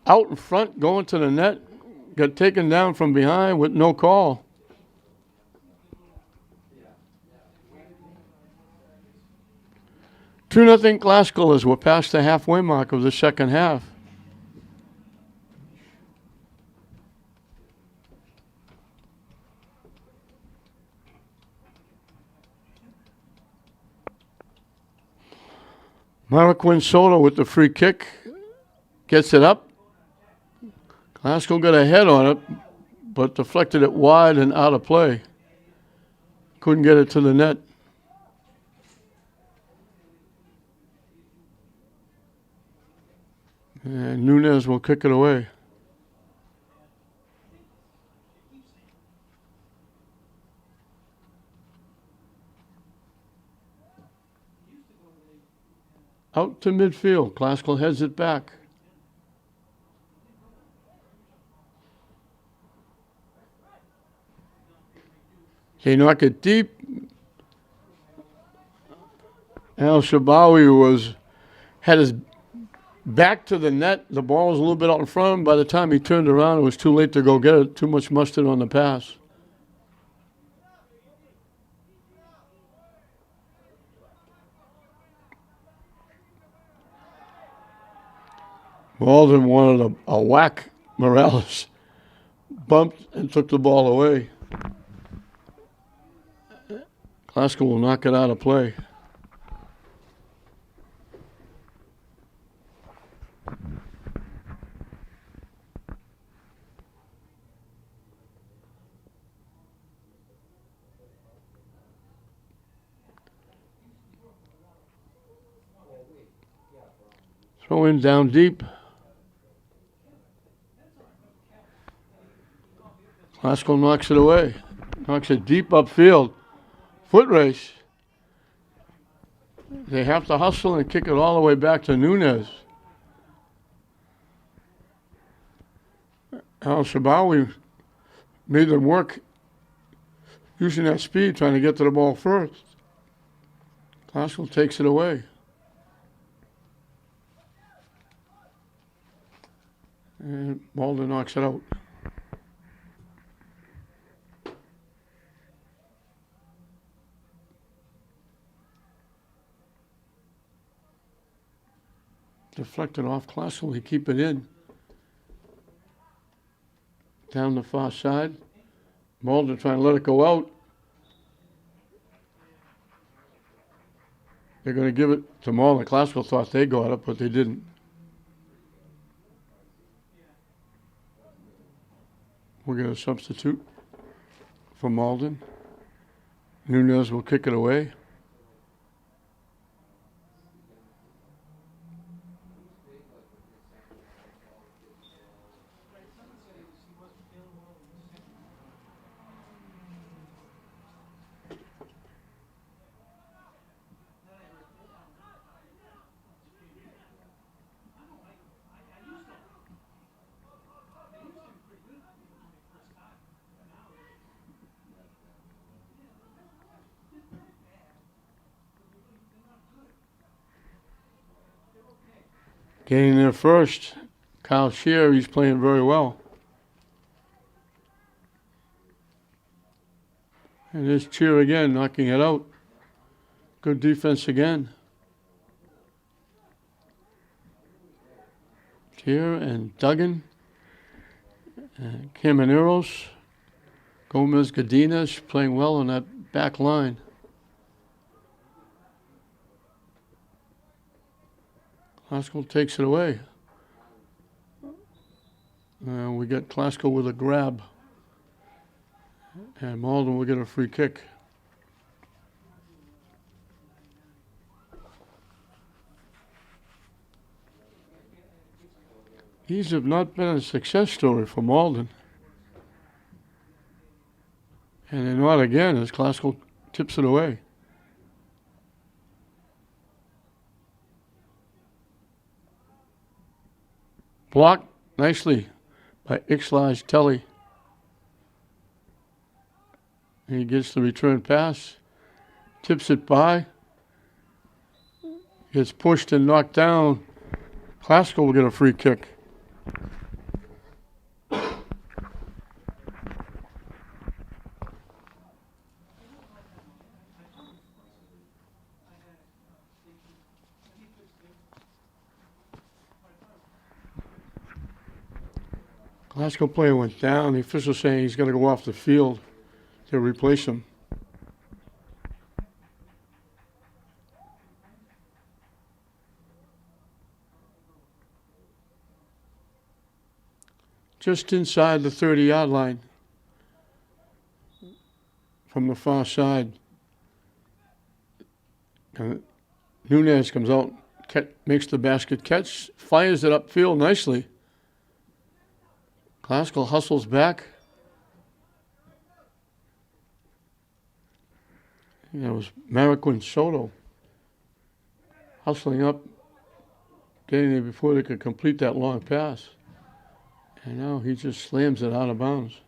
out in front going to the net. Got taken down from behind with no call. Two nothing Classical as we're past the halfway mark of the second half. Marquin Soto with the free kick. Gets it up. Classical got a head on it, but deflected it wide and out of play. Couldn't get it to the net. And Nunez will kick it away. Out to midfield. Classical heads it back. They knock it deep. Al-Shabawi had his back to the net. The ball was a little bit out in front of him. By the time he turned around, it was too late to go get it. Too much mustard on the pass. Malden wanted a whack. Morales bumped and took the ball away. Classical will knock it out of play. Throw in down deep. Classical knocks it away. Knocks it deep upfield. Foot race. They have to hustle and kick it all the way back to Nunez. Al-Shabawi made them work using that speed, trying to get to the ball first. Classical takes it away. And Malden knocks it out. Deflected off Classical. They keep it in. Down the far side. Malden trying to let it go out. They're going to give it to Malden. Classical thought they got it, but they didn't. We're going to substitute for Malden. Nunez will kick it away. Getting there first, Kyle Shear, he's playing very well. And there's Cheer again, knocking it out. Good defense again. Cheer and Duggan. And Camaneros. Gomez Godinez playing well on that back line. Classical takes it away. We get Classical with a grab. And Malden will get a free kick. These have not been a success story for Malden. And they're not again as Classical tips it away. Blocked nicely by Ixlaj Telly. And he gets the return pass, tips it by, gets pushed and knocked down. Classical will get a free kick. Classical player went down. The official saying he's going to go off the field to replace him. Just inside the 30-yard line from the far side. Nunez comes out, makes the basket catch, fires it upfield nicely. Classical hustles back. It was Mariquin Soto hustling up, getting there before they could complete that long pass. And now he just slams it out of bounds.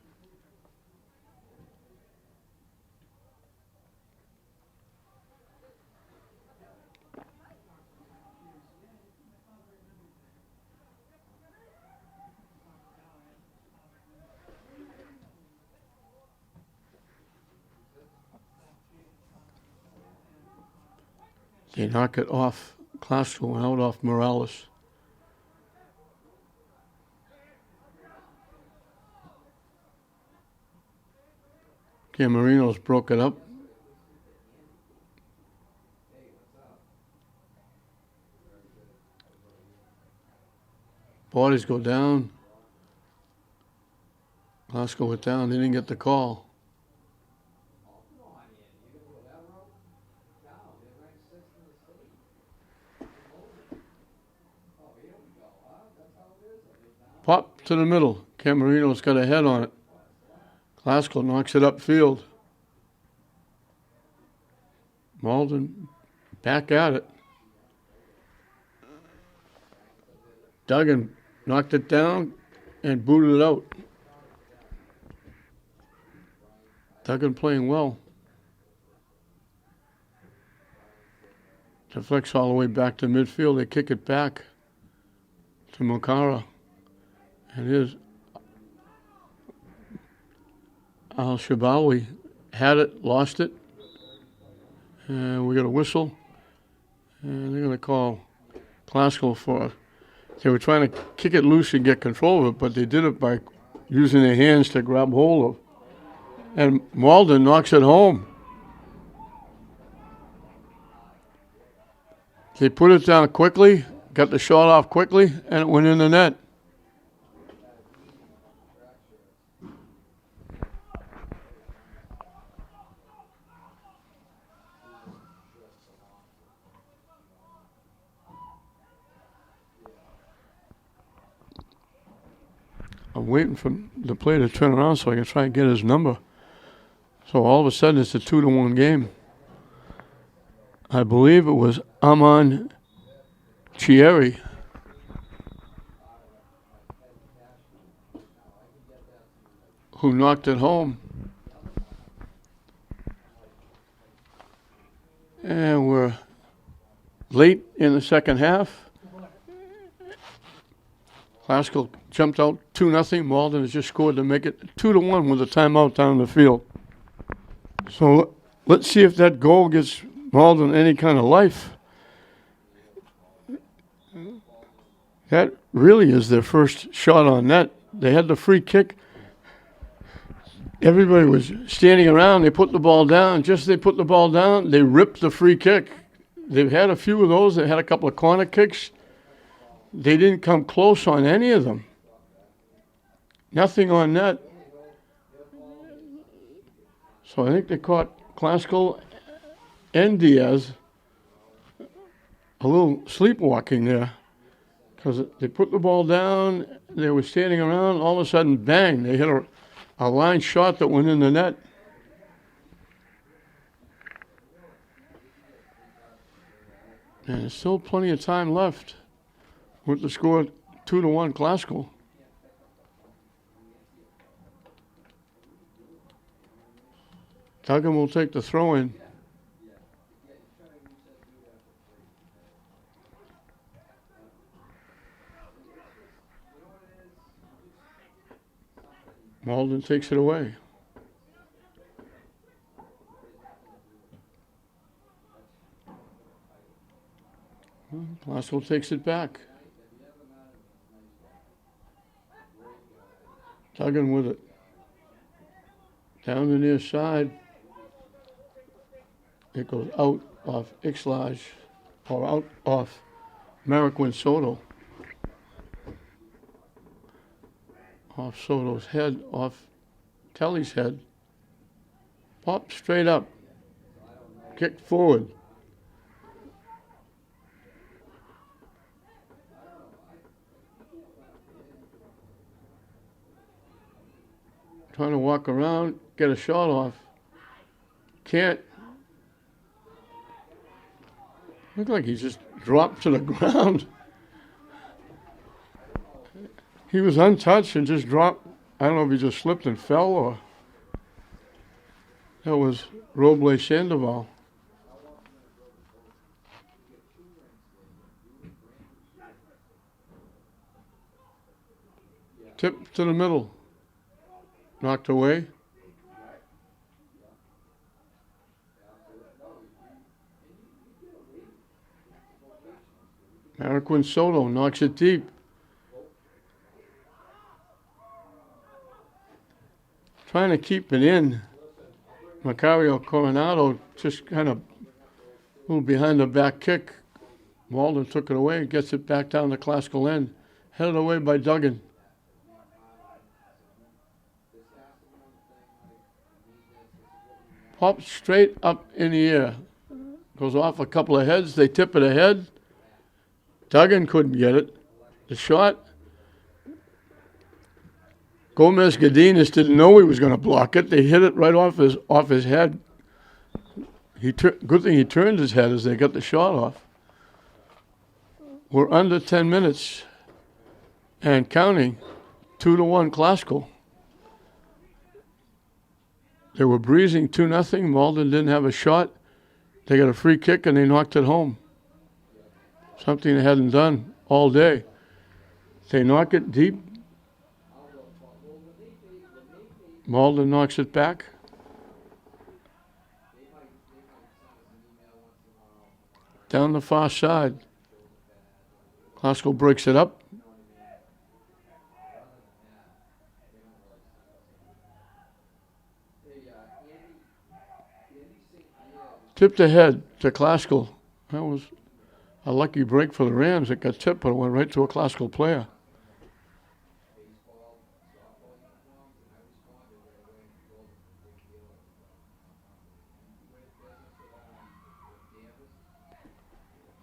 They knock it off Classical and out off Morales. Camarino's broke it up. Bodies go down. Classical went down. They didn't get the call. Pop to the middle. Camarino's got a head on it. Classical knocks it upfield. Malden back at it. Duggan knocked it down and booted it out. Duggan playing well. Deflects all the way back to midfield. They kick it back to Mokara. And here's Al-Shabawi. Had it, lost it. And we got a whistle. And they're going to call Classical for it. They were trying to kick it loose and get control of it, but they did it by using their hands to grab hold of. And Malden knocks it home. They put it down quickly, got the shot off quickly, and it went in the net. I'm waiting for the player to turn around so I can try and get his number. So all of a sudden it's a 2-1 game. I believe it was Aman Chieri. Who knocked it home. And we're late in the second half. Classical jumped out 2-0. Malden has just scored to make it 2-1 with a timeout down the field. So let's see if that goal gives Malden any kind of life. That really is their first shot on net. They had the free kick. Everybody was standing around. They put the ball down. Just as they put the ball down, they ripped the free kick. They've had a few of those. They had a couple of corner kicks. They didn't come close on any of them. Nothing on net. So I think they caught Classical and Diaz a little sleepwalking there. because they put the ball down, they were standing around, all of a sudden, bang, they hit a line shot that went in the net. And there's still plenty of time left with the score 2-1 Classical. Duggan will take the throw in. Malden takes it away. Classical takes it back. Duggan with it. Down the near side. It goes out off Ixlage, or out off Mariquin Soto. Off Soto's head, off Telly's head. Pop straight up. Kick forward. Trying to walk around, get a shot off. Can't. Looked like he just dropped to the ground. He was untouched and just dropped. I don't know if he just slipped and fell or. That was Roble Sandoval. Tip to the middle. Knocked away. Mariquin Soto knocks it deep. Trying to keep it in. Macario Coronado just kind of a little behind the back kick. Malden took it away, gets it back down the Classical end. Headed away by Duggan. Pops straight up in the air. Goes off a couple of heads. They tip it ahead. Duggan couldn't get it. The shot. Gomez Godinez didn't know he was going to block it. They hit it right off his head. Good thing he turned his head as they got the shot off. We're under 10 minutes and counting. 2-1 Classical. They were breezing 2-0. Malden didn't have a shot. They got a free kick and they knocked it home. Something they hadn't done all day. They knock it deep. Malden knocks it back. Down the far side. Classical breaks it up. Tipped ahead to Classical. That was a lucky break for the Rams. It got tipped, but it went right to a Classical player.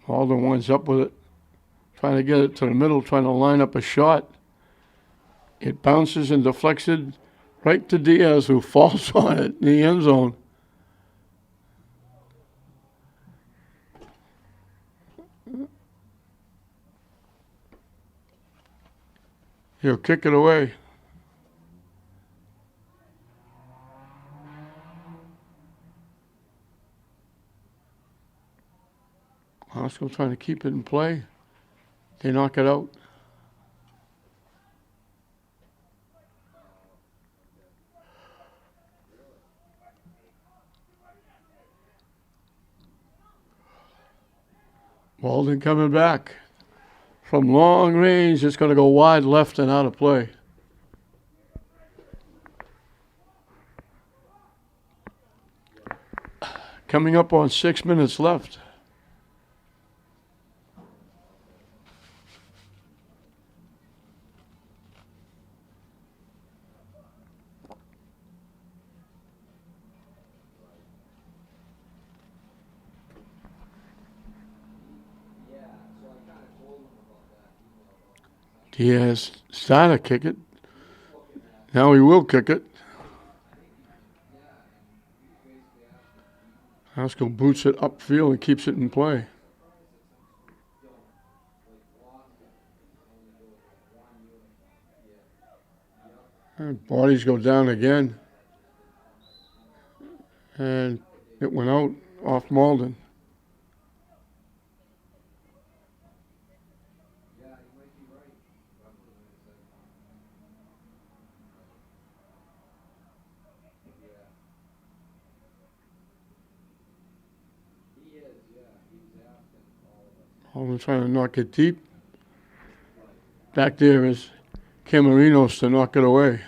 Malden winds up with it, trying to get it to the middle, trying to line up a shot. It bounces and deflects it right to Diaz, who falls on it in the end zone. He'll kick it away. Oscar trying to keep it in play. They knock it out. Malden coming back. From long range, it's going to go wide left and out of play. Coming up on 6 minutes left. He has started to kick it. Now he will kick it. Haskell boots it upfield and keeps it in play. And bodies go down again. And it went out off Malden. Malden trying to knock it deep. Back there is Camarinos to knock it away.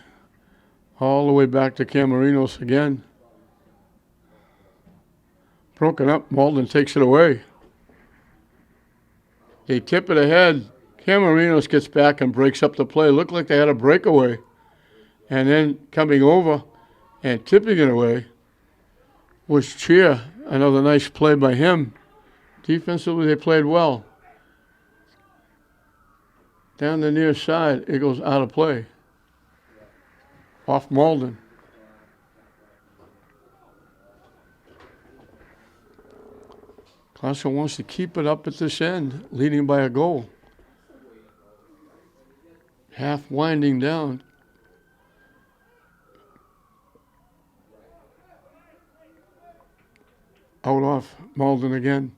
All the way back to Camarinos again. Broken up, Malden takes it away. They tip it ahead. Camarinos gets back and breaks up the play. Looked like they had a breakaway. And then coming over and tipping it away was Cheer. Another nice play by him. Defensively, they played well. Down the near side, it goes out of play. Off Malden. Glasgow wants to keep it up at this end, leading by a goal. Half winding down. Out off Malden again.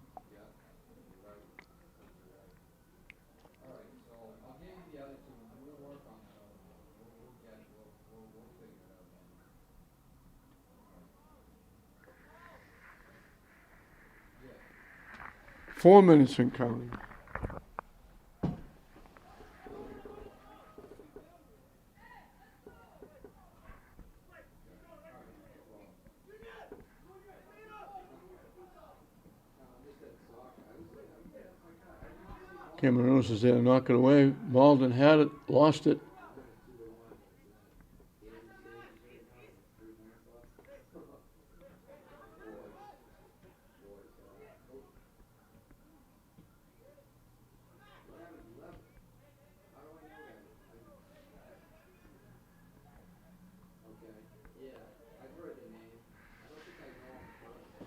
Four minutes and counting. Camarinos is there to knock it away. Malden had it, lost it.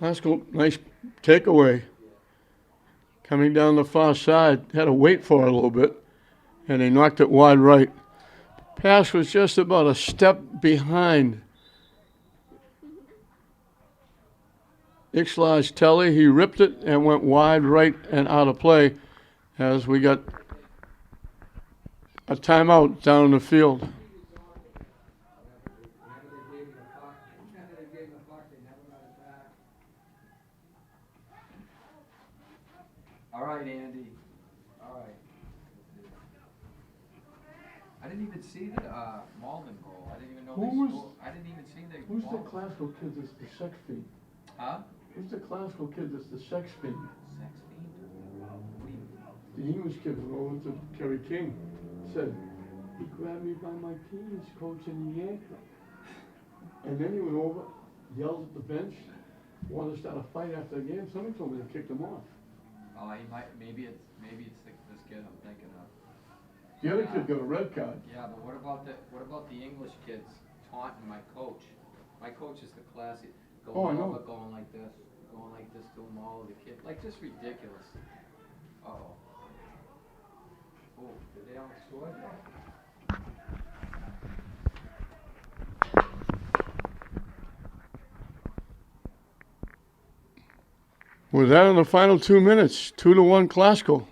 Haskell, nice takeaway. Coming down the far side, had to wait for it a little bit, and they knocked it wide right. Pass was just about a step behind Ixlaj Telly. He ripped it and went wide right and out of play as we got a timeout down in the field. All right, Andy. All right. I didn't even see the Malden goal. I didn't even know they scored. I didn't even see the Who's the Malden. Glasgow kid that's the sex fiend? Huh? Who's the Glasgow kid that's the sex fiend? Sex fiend? What do you mean? The English kid went over to Kerry King. Said, he grabbed me by my penis, coach, and he yanked me. And then he went over, yelled at the bench, wanted to start a fight after the game. Somebody told me they kicked him off. Oh, he might. Maybe it's this kid I'm thinking of. The other kid got a red card. Yeah, but what about the English kids taunting my coach? My coach is the classy. Going over, going like this to them all, the kid, like just ridiculous. Uh-oh. Oh, did they all score? With that in the final 2 minutes, 2-1 Glasgow.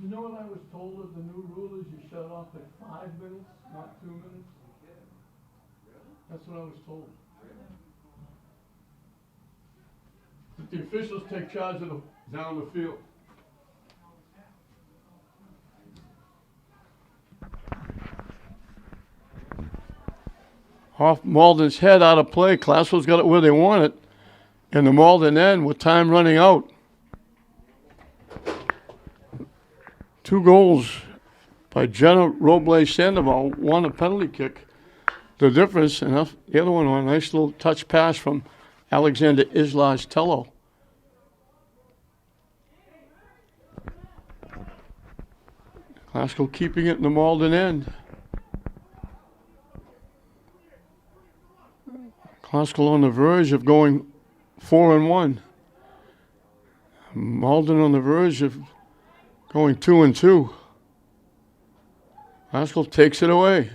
You know what I was told of the new rule is you shut it off at 5 minutes, not 2 minutes? That's what I was told. That the officials take charge of down the field. Off Malden's head, out of play. Glasgow's got it where they want it. And the Malden end with time running out. 2 goals by Jenna Robles Sandoval, 1 a penalty kick. The difference, and the other one on a nice little touch pass from Alexander Tello. Glasgow keeping it in the Malden end. Glasgow on the verge of going 4-1. Malden on the verge of going 2-2. Glasgow takes it away.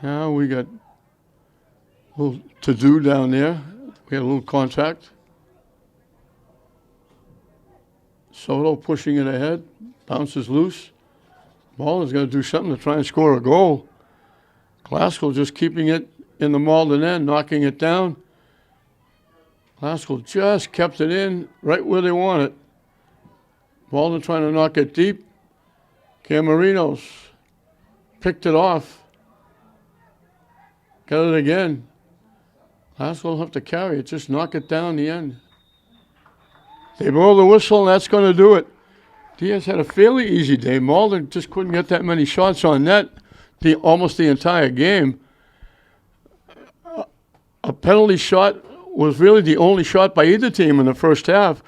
Now we got a little to do down there. We had a little contact. Soto pushing it ahead. Bounces loose. Malden's got to do something to try and score a goal. Glasgow just keeping it in the Malden end, knocking it down. Glasgow just kept it in right where they want it. Malden trying to knock it deep. Camarinos picked it off. Got it again. Glasgow will have to carry it, just knock it down the end. They blow the whistle, and that's going to do it. Diaz had a fairly easy day. Malden just couldn't get that many shots on net almost the entire game. A penalty shot was really the only shot by either team in the first half.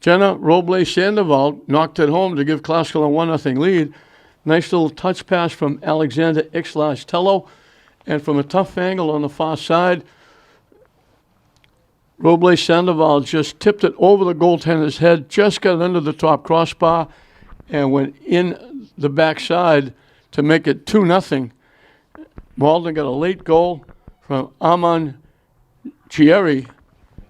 Jenna Robles Sandoval knocked it home to give Glasgow a 1-0 lead. Nice little touch pass from Alexander Tello. And from a tough angle on the far side, Robles Sandoval just tipped it over the goaltender's head, just got under the top crossbar, and went in the backside to make it 2-0. Malden got a late goal from Armand Chieri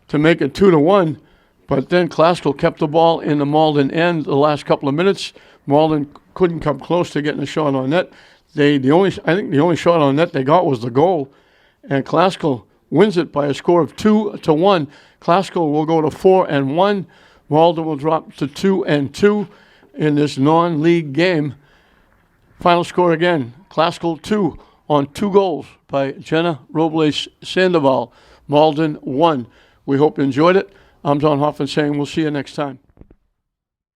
to make it 2-1, but then Glasgow kept the ball in the Malden end the last couple of minutes. Malden couldn't come close to getting a shot on net. I think the only shot on net they got was the goal, and Glasgow wins it by a score of 2-1. Glasgow will go to 4-1. Malden will drop to 2-2 in this non-league game. Final score again: Glasgow 2 on 2 goals by Jenna Robles Sandoval. Malden 1. We hope you enjoyed it. I'm Don Hoffman saying we'll see you next time.